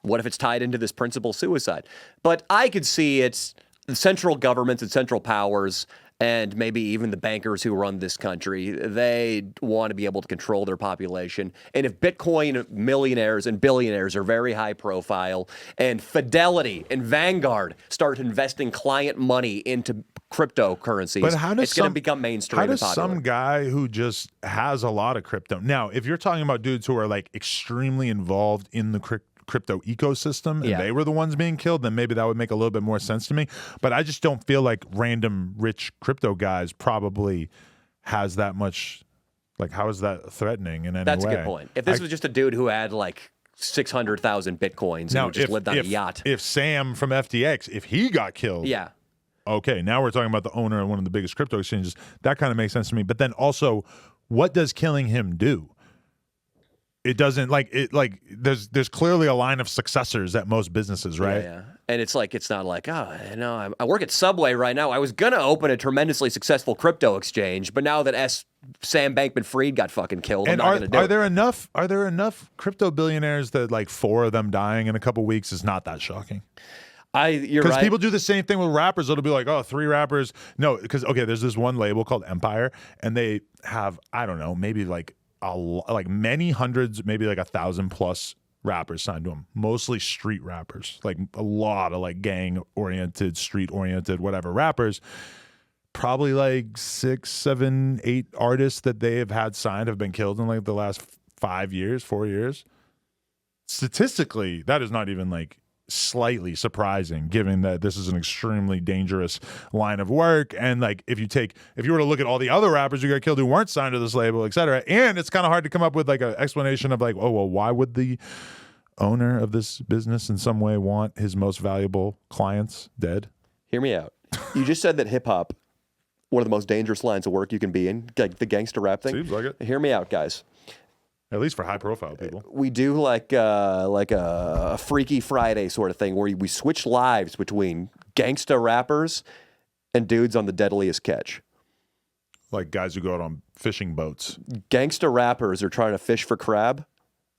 What if it's tied into this principal suicide? But I could see it's the central governments and central powers, and maybe even the bankers who run this country, they want to be able to control their population. And if Bitcoin millionaires and billionaires are very high profile, and Fidelity and Vanguard start investing client money into cryptocurrencies, it's going to become mainstream. How does some guy who just has a lot of crypto? Now, if you're talking about dudes who are like extremely involved in the crypto ecosystem and they were the ones being killed, then maybe that would make a little bit more sense to me. But I just don't feel like random rich crypto guys probably has that much. Like, how is that threatening in any way? That's a good point. If this was just a dude who had like 600,000 Bitcoins and just lived on a yacht. If Sam from FTX, if he got killed. Yeah. Okay, now we're talking about the owner of one of the biggest crypto exchanges. That kind of makes sense to me. But then also, what does killing him do? It doesn't there's clearly a line of successors at most businesses, right? Yeah. And it's not like, I work at Subway right now. I was going to open a tremendously successful crypto exchange, but now that Sam Bankman-Fried got fucking killed, I'm not going to do it. Are there enough crypto billionaires that like 4 of them dying in a couple weeks is not that shocking? You're right. Because people do the same thing with rappers. It'll be like, 3 rappers. No, because, there's this one label called Empire, and they have, I don't know, maybe like many hundreds, maybe like 1,000 plus rappers signed to them, mostly street rappers, like a lot of like gang oriented, street oriented, whatever rappers. Probably like 6, 7, 8 artists that they have had signed have been killed in like the last 4 years. Statistically, that is not even like slightly surprising, given that this is an extremely dangerous line of work. And like, if you were to look at all the other rappers who got killed who weren't signed to this label, etc., and it's kind of hard to come up with like an explanation of like, oh well, why would the owner of this business in some way want his most valuable clients dead? Hear me out. You just said that hip hop, one of the most dangerous lines of work you can be in, like the gangster rap thing. Seems like it. Hear me out, guys. At least for high-profile people. We do like a Freaky Friday sort of thing where we switch lives between gangsta rappers and dudes on the deadliest catch. Like guys who go out on fishing boats. Gangsta rappers are trying to fish for crab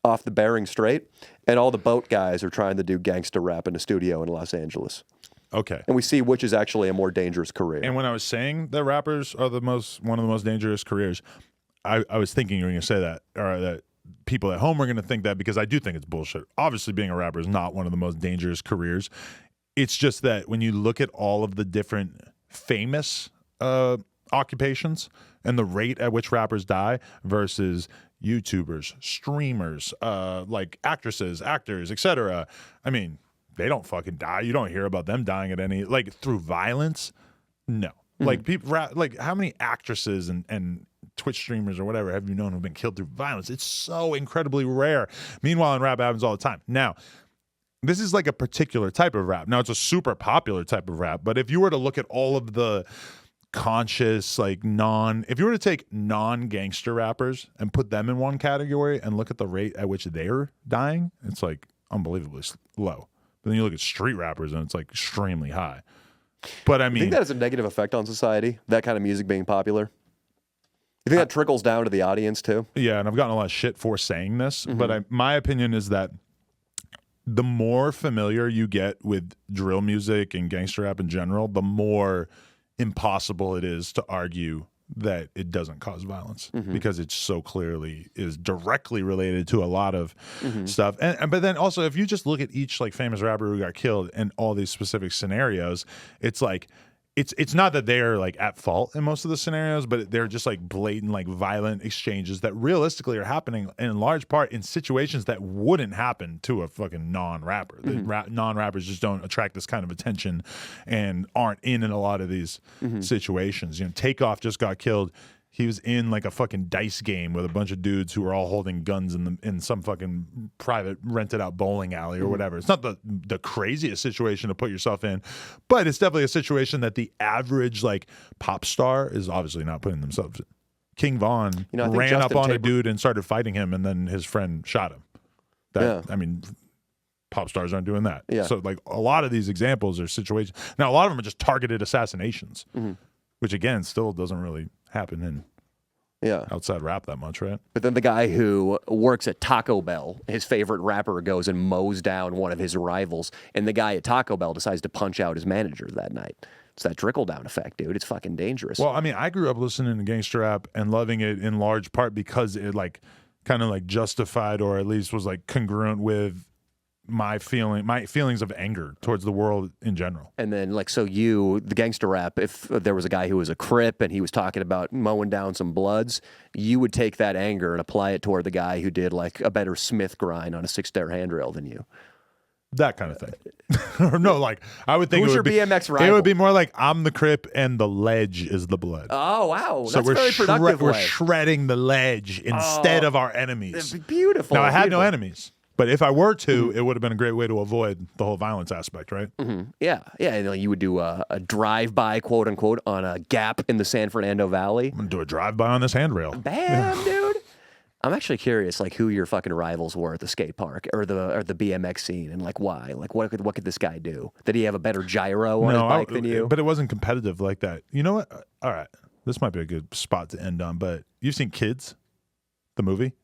off the Bering Strait, and all the boat guys are trying to do gangsta rap in a studio in Los Angeles. Okay. And we see which is actually a more dangerous career. And when I was saying that rappers are one of the most dangerous careers, I was thinking you were going to say that, or that people at home are going to think that, because I do think it's bullshit. Obviously, being a rapper is not one of the most dangerous careers. It's just that when you look at all of the different famous occupations and the rate at which rappers die versus YouTubers, streamers, like actresses, actors, etc. I mean, they don't fucking die. You don't hear about them dying at any, like, through violence. No. Like, people, like, how many actresses and Twitch streamers or whatever have you known who've been killed through violence? It's so incredibly rare. Meanwhile, in rap, it happens all the time. Now, this is like a particular type of rap. Now, it's a super popular type of rap, but if you were to look at all of the conscious, like, if you were to take non-gangster rappers and put them in one category and look at the rate at which they're dying, it's like unbelievably low. But then you look at street rappers and it's like extremely high. But I mean, you think that has a negative effect on society, that kind of music being popular? You think that trickles down to the audience too? Yeah, and I've gotten a lot of shit for saying this, but my opinion is that the more familiar you get with drill music and gangster rap in general, the more impossible it is to argue that it doesn't cause violence because it so clearly is directly related to a lot of stuff. But then also, if you just look at each like famous rapper who got killed and all these specific scenarios, it's like it's not that they're like at fault in most of the scenarios, but they're just like blatant, like violent exchanges that realistically are happening in large part in situations that wouldn't happen to a fucking non-rapper. The non-rappers just don't attract this kind of attention and aren't in a lot of these situations. You know, Takeoff just got killed. He was in like a fucking dice game with a bunch of dudes who were all holding guns in some fucking private rented out bowling alley or whatever. It's not the craziest situation to put yourself in, but it's definitely a situation that the average like pop star is obviously not putting themselves in. King Von ran up on a dude and started fighting him, and then his friend shot him. I mean, pop stars aren't doing that. Yeah. So like a lot of these examples are situations. Now a lot of them are just targeted assassinations, which again still doesn't really happen in outside rap that much, right? But then the guy who works at Taco Bell, his favorite rapper, goes and mows down one of his rivals, and the guy at Taco Bell decides to punch out his manager that night. It's that trickle-down effect, dude. It's fucking dangerous. Well, I mean, I grew up listening to gangster rap and loving it in large part because it like kind of like justified or at least was like congruent with my feelings of anger towards the world in general. And then, like, so the gangster rap, if there was a guy who was a Crip and he was talking about mowing down some Bloods, you would take that anger and apply it toward the guy who did, like, a better Smith grind on a 6-stair handrail than you. That kind of thing. Or no, like, I would think Who's your BMX rival? It would be more like I'm the Crip and the ledge is the Blood. Oh, wow. So That's very productive we're shredding the ledge instead of our enemies. Beautiful. Now, I had no enemies. But if I were to, it would have been a great way to avoid the whole violence aspect, right? Yeah. And you would do a drive-by, quote-unquote, on a gap in the San Fernando Valley. I'm going to do a drive-by on this handrail. Bam, dude. I'm actually curious, like, who your fucking rivals were at the skate park or the BMX scene, and like why? Like, what could this guy do? Did he have a better gyro on his bike than you? But it wasn't competitive like that. You know what? All right, this might be a good spot to end on. But you've seen Kids, the movie?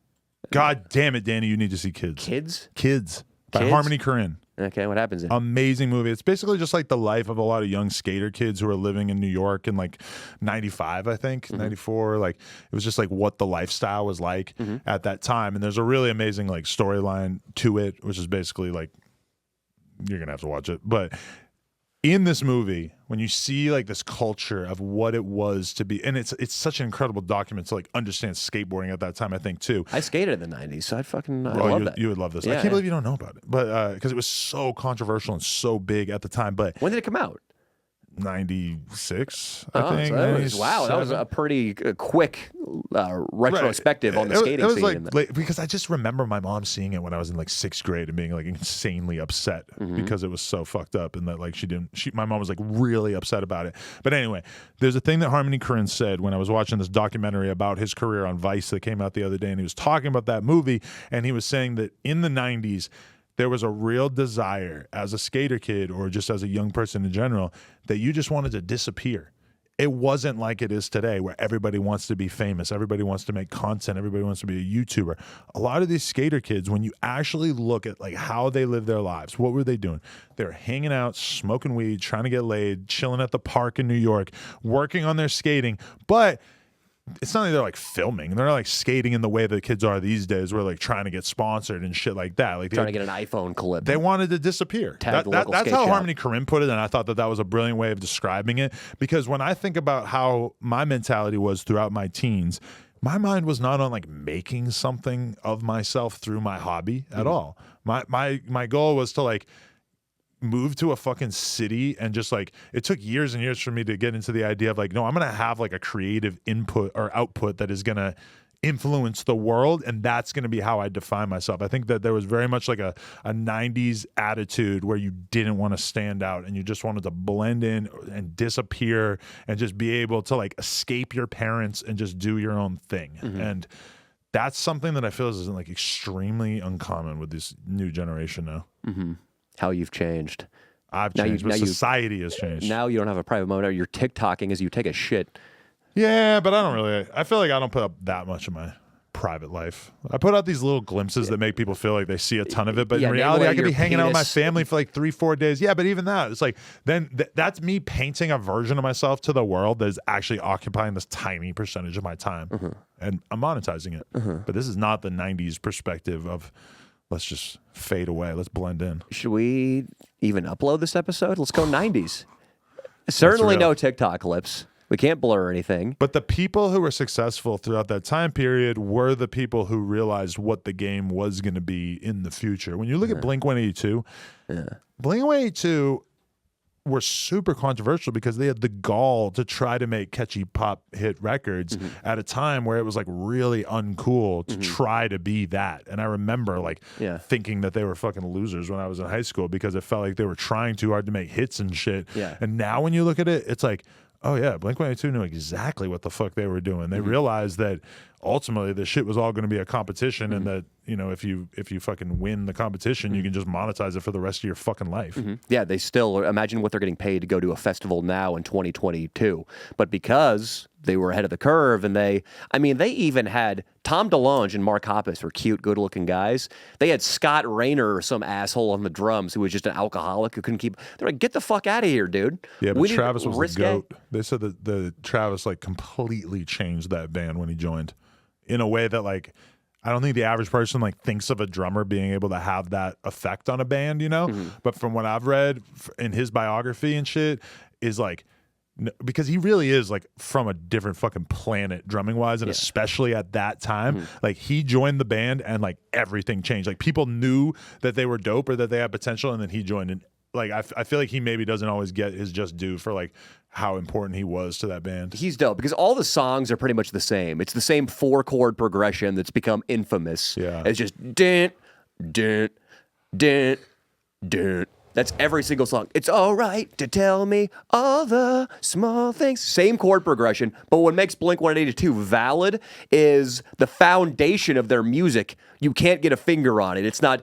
God damn it, Danny! You need to see Kids. Kids by Harmony Korine. Okay, what happens in it? Amazing movie. It's basically just like the life of a lot of young skater kids who are living in New York in like 95, I think, 94. Like it was just like what the lifestyle was like at that time. And there's a really amazing like storyline to it, which is basically like, you're going to have to watch it. But in this movie, when you see like this culture of what it was to be, and it's such an incredible document to like understand skateboarding at that time, I think too. I skated in the 90s, so I love that. You would love this. I can't believe you don't know about it, but because it was so controversial and so big at the time. But when did it come out? 96, I think. So wow, that was a pretty quick retrospective on the skating it was scene. Like, because I just remember my mom seeing it when I was in like 6th grade and being like insanely upset because it was so fucked up, and that like my mom was like really upset about it. But anyway, there's a thing that Harmony Korine said when I was watching this documentary about his career on Vice that came out the other day, and he was talking about that movie, and he was saying that in the 90s, there was a real desire as a skater kid or just as a young person in general that you just wanted to disappear. It wasn't like it is today where everybody wants to be famous. Everybody wants to make content. Everybody wants to be a YouTuber. A lot of these skater kids, when you actually look at like how they live their lives, what were they doing? They were hanging out, smoking weed, trying to get laid, chilling at the park in New York, working on their skating. But it's not like they're like filming. They're not like skating in the way that kids are these days. Where like trying to get sponsored and shit like that. Like trying to get an iPhone clip. They wanted to disappear. Tag the local that's skate how shop. Harmony Korine put it, and I thought that was a brilliant way of describing it. Because when I think about how my mentality was throughout my teens, my mind was not on like making something of myself through my hobby at all. My goal was to like move to a fucking city, and just like it took years and years for me to get into the idea of like, no, I'm gonna have like a creative input or output that is gonna influence the world, and that's going to be how I define myself. I think that there was very much like a 90s attitude where you didn't want to stand out and you just wanted to blend in and disappear and just be able to like escape your parents and just do your own thing. And that's something that I feel is like extremely uncommon with this new generation now. How you've changed. I've changed, but society has changed. Now you don't have a private moment. You're TikToking as you take a shit. Yeah, but I feel like I don't put up that much of my private life. I put out these little glimpses that make people feel like they see a ton of it, but in reality, I could be hanging out with my family for like 3-4 days. Yeah, but even that, it's like, then that's me painting a version of myself to the world that is actually occupying this tiny percentage of my time, and I'm monetizing it. But this is not the 90s perspective of, let's just fade away. Let's blend in. Should we even upload this episode? Let's go 90s. Certainly no TikTok clips. We can't blur anything. But the people who were successful throughout that time period were the people who realized what the game was going to be in the future. When you look at Blink-182, Blink-182 were super controversial because they had the gall to try to make catchy pop hit records at a time where it was like really uncool to try to be that. And I remember like thinking that they were fucking losers when I was in high school because it felt like they were trying too hard to make hits and shit. And now when you look at it, it's like, oh yeah, Blink-182 knew exactly what the fuck they were doing. They realized that ultimately this shit was all going to be a competition, and that, you know, if you fucking win the competition, you can just monetize it for the rest of your fucking life. Yeah, they still imagine what they're getting paid to go to a festival now in 2022. But because they were ahead of the curve, and they even had Tom DeLonge and Mark Hoppus were cute, good-looking guys. They had Scott Rayner or some asshole on the drums who was just an alcoholic who couldn't keep. They're like, get the fuck out of here, dude. Yeah, but Travis was the GOAT. They said that the Travis like completely changed that band when he joined, in a way that like I don't think the average person like thinks of a drummer being able to have that effect on a band, you know. But from what I've read in his biography and shit, is like, because he really is like from a different fucking planet drumming wise, and especially at that time, like he joined the band and like everything changed. Like people knew that they were dope or that they had potential, and then he joined, and like I feel like he maybe doesn't always get his just due for like how important he was to that band. He's dope because all the songs are pretty much the same. It's the same 4-chord progression that's become infamous. Yeah, it's just dun dun dun dun. That's every single song. It's all right to tell me all the small things. Same chord progression, but what makes Blink-182 valid is the foundation of their music. You can't get a finger on it. It's not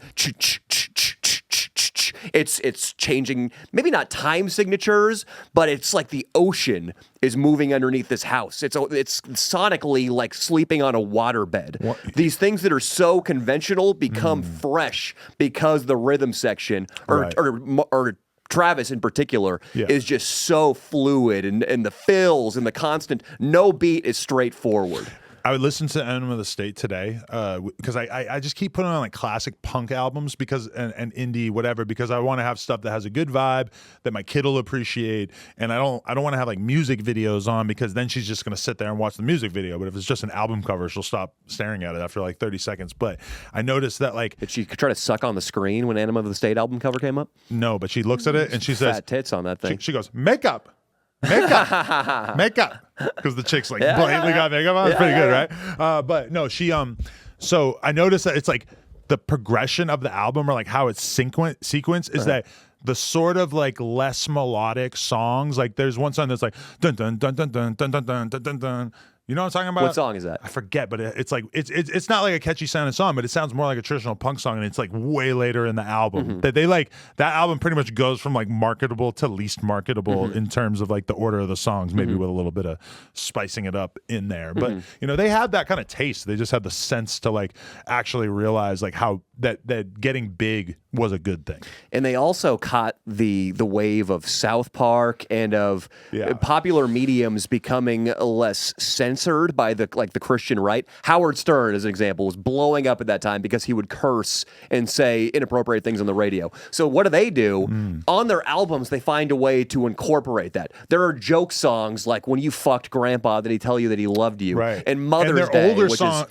it's changing, maybe not time signatures, but it's like the ocean is moving underneath this house. It's sonically like sleeping on a waterbed. These things that are so conventional become fresh because the rhythm section or Travis in particular is just so fluid, and the fills and the constant, no beat is straightforward. I would listen to Enema of the State today because I just keep putting on like classic punk albums because and indie whatever, because I want to have stuff that has a good vibe that my kid will appreciate, and I don't want to have like music videos on because then she's just gonna sit there and watch the music video. But if it's just an album cover, she'll stop staring at it after like 30 seconds. But I noticed that like, did she try to suck on the screen when Enema of the State album cover came up? No, but she looks at it and she says, "Fat tits on that thing." She goes, "Makeup." Makeup, because the chick's like blatantly got makeup on. It's pretty good, right? But no, she so I noticed that it's like the progression of the album, or like how it's sequence is that the sort of like less melodic songs, like there's one song that's like dun dun dun dun dun dun dun dun dun dun dun. You know what I'm talking about? What song is that? I forget, but it's like it's not like a catchy sounding song, but it sounds more like a traditional punk song, and it's like way later in the album. That they like that album pretty much goes from like marketable to least marketable in terms of like the order of the songs, maybe with a little bit of spicing it up in there. But you know, they had that kind of taste. They just had the sense to like actually realize like how that getting big was a good thing. And they also caught the wave of South Park and of popular mediums becoming less censored by the Christian right. Howard Stern, as an example, was blowing up at that time because he would curse and say inappropriate things on the radio. So what do? On their albums, they find a way to incorporate that. There are joke songs like "When You Fucked Grandpa," did he tell you that he loved you? Right. And Mother's Day,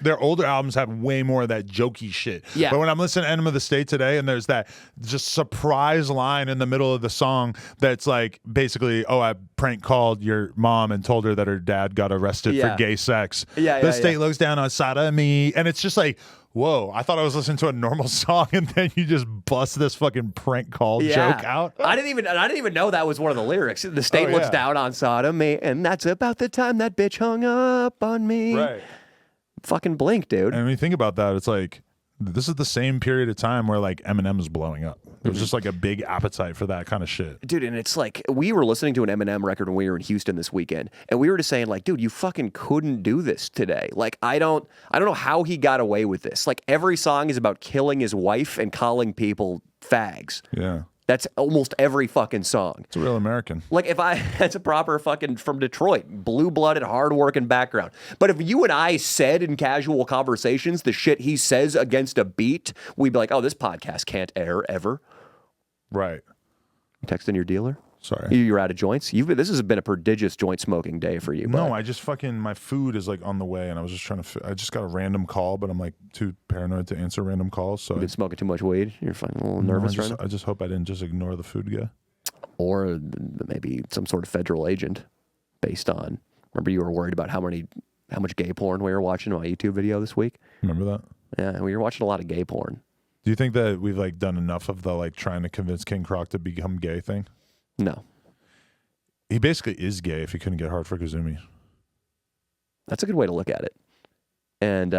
their older albums have way more of that jokey shit. Yeah. But when I'm listening to Enema of the State today, and there's that just surprise line in the middle of the song that's like basically, I prank called your mom and told her that her dad got arrested for gay sex. The state looks down on side of me, and it's just like, whoa, I thought I was listening to a normal song, and then you just bust this fucking prank call joke out. I didn't even know that was one of the lyrics. The state looks down on sodomy, and that's about the time that bitch hung up on me. Right. Fucking Blink, dude. And when you think about that, it's like, this is the same period of time where like Eminem is blowing up. There was just like a big appetite for that kind of shit. Dude, and it's like, we were listening to an Eminem record when we were in Houston this weekend, and we were just saying like, dude, you fucking couldn't do this today. Like, I don't know how he got away with this. Like, every song is about killing his wife and calling people fags. Yeah. That's almost every fucking song. It's a real American. Like, that's a proper fucking from Detroit, blue-blooded, hard-working background. But if you and I said in casual conversations the shit he says against a beat, we'd be like, oh, this podcast can't air ever. Right. You texting your dealer? Sorry. You're out of joints? This has been a prodigious joint smoking day for you. No, I just fucking, my food is like on the way, and I was just trying to, I just got a random call, but I'm like too paranoid to answer random calls. So You've been smoking too much weed? You're fucking a little nervous right now? I just hope I didn't just ignore the food guy. Or maybe some sort of federal agent based on, remember you were worried about how much gay porn we were watching on my YouTube video this week? Remember that? Yeah, we were watching a lot of gay porn. Do you think that we've like done enough of the like trying to convince King Croc to become gay thing? No. He basically is gay if he couldn't get hard for Kazumi. That's a good way to look at it. And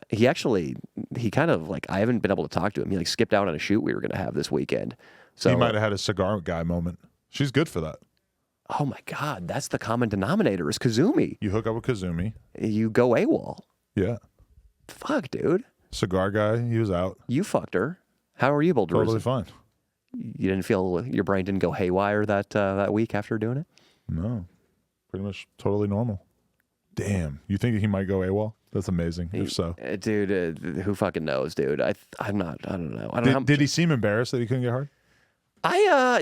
he kind of like, I haven't been able to talk to him. He like skipped out on a shoot we were going to have this weekend. So he might have had a cigar guy moment. She's good for that. Oh my God, that's the common denominator is Kazumi. You hook up with Kazumi. You go AWOL. Yeah. Fuck, dude. Cigar guy, he was out. You fucked her. How were you able to Totally fine. You didn't feel your brain didn't go haywire that week after doing it? No. Pretty much totally normal. Damn. You think he might go AWOL? That's amazing. If so. Dude, who fucking knows, dude? I don't know. Did he seem embarrassed that he couldn't get hard?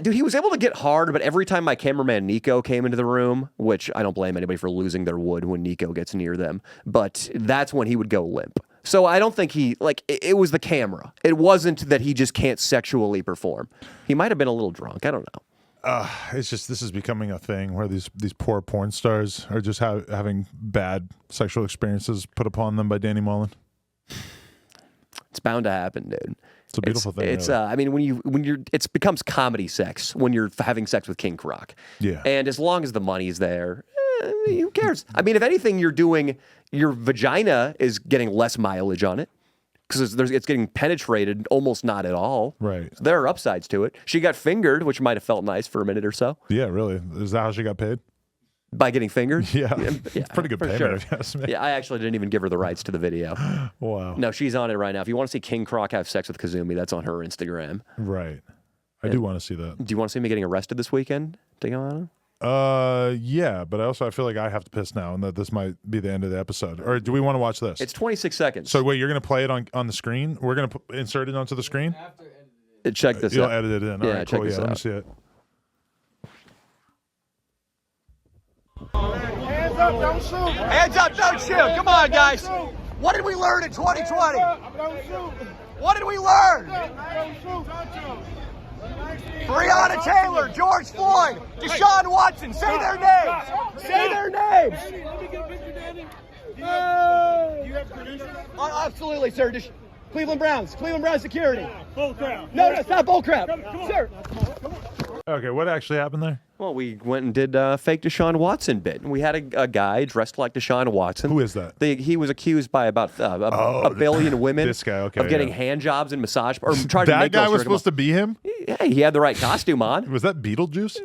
Dude, he was able to get hard, but every time my cameraman Nico came into the room, which I don't blame anybody for losing their wood when Nico gets near them, but that's when he would go limp. So I don't think it was the camera. It wasn't that he just can't sexually perform. He might have been a little drunk. I don't know. It's just, this is becoming a thing where these poor porn stars are just having bad sexual experiences put upon them by Danny Mullen. It's bound to happen, dude. It's a beautiful thing. It's I mean, it becomes comedy sex when you're having sex with King Croc. Yeah. And as long as the money's there, who cares? I mean, if anything, your vagina is getting less mileage on it because it's getting penetrated almost not at all. Right. So there are upsides to it. She got fingered, which might have felt nice for a minute or so. Yeah, really. Is that how she got paid? By getting fingered? Yeah. It's pretty good payment, sure. if you ask me. Yeah, I actually didn't even give her the rights to the video. Wow. No, she's on it right now. If you want to see King Croc have sex with Kazumi, that's on her Instagram. Right. I do want to see that. Do you want to see me getting arrested this weekend to go on? Yeah, but I feel like I have to piss now, and that this might be the end of the episode. Or do we want to watch this? It's 26 seconds. So wait, you're gonna play it on the screen? We're gonna insert it onto the screen? Check this You'll out. edit it in. Yeah, All right, check cool. this Let me out. see it. Hands up, don't shoot. Hands up, don't shoot. Come on, guys. What did we learn in 2020? Don't shoot. What did we learn? Don't shoot. Breonna Taylor, George Floyd, Deshaun Watson. Say their names. Say their names. Let me get a picture, Danny. Do you have credentials? Absolutely, sir. Cleveland Browns security. Full crowd. No, it's not bull crap. Sir. Okay, what actually happened there? Well, we went and did fake Deshaun Watson bit. We had a guy dressed like Deshaun Watson. Who is that? He was accused by about a billion women this guy, okay, of getting yeah. hand jobs and massage or tried to That make guy those was circum- supposed to be him? Yeah, he had the right costume on. Was that Beetlejuice?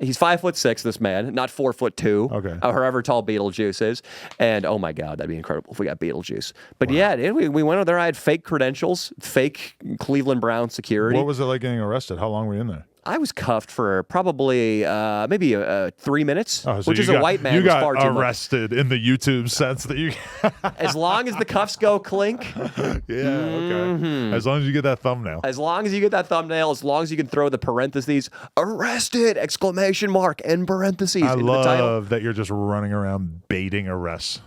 He's 5'6", this man, not 4'2". Okay. However tall Beetlejuice is. And oh my God, that'd be incredible if we got Beetlejuice. But yeah, we went over there. I had fake credentials, fake Cleveland Brown security. What was it like getting arrested? How long were you in there? I was cuffed for probably maybe 3 minutes, Oh, so which is you a white man. You was got far too much. arrested in the YouTube sense that you. As long as the cuffs go clink, Yeah. Okay. As long as you get that thumbnail. as long as you get that thumbnail, as long as you can throw the parentheses, arrested, exclamation mark, and parentheses I into the title. love that you're just running around baiting arrests.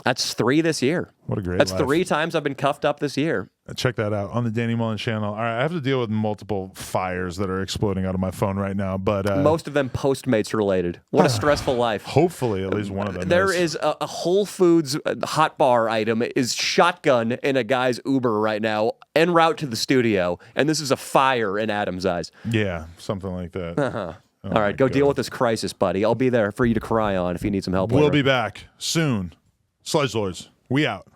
That's 3 this year. What a great That's life. 3 times I've been cuffed up this year. Check that out on the Danny Mullen channel. All right, I have to deal with multiple fires that are exploding out of my phone right now, but Most of them Postmates related. What a stressful life. hopefully at least one of them. There is a Whole Foods hot bar item is shotgun in a guy's Uber right now en route to the studio, and this is a fire in Adam's eyes. Yeah, something like that. Oh All right, go deal with this crisis, buddy. I'll be there for you to cry on if you need some help. We'll later. be back soon. Sledgelords, we out.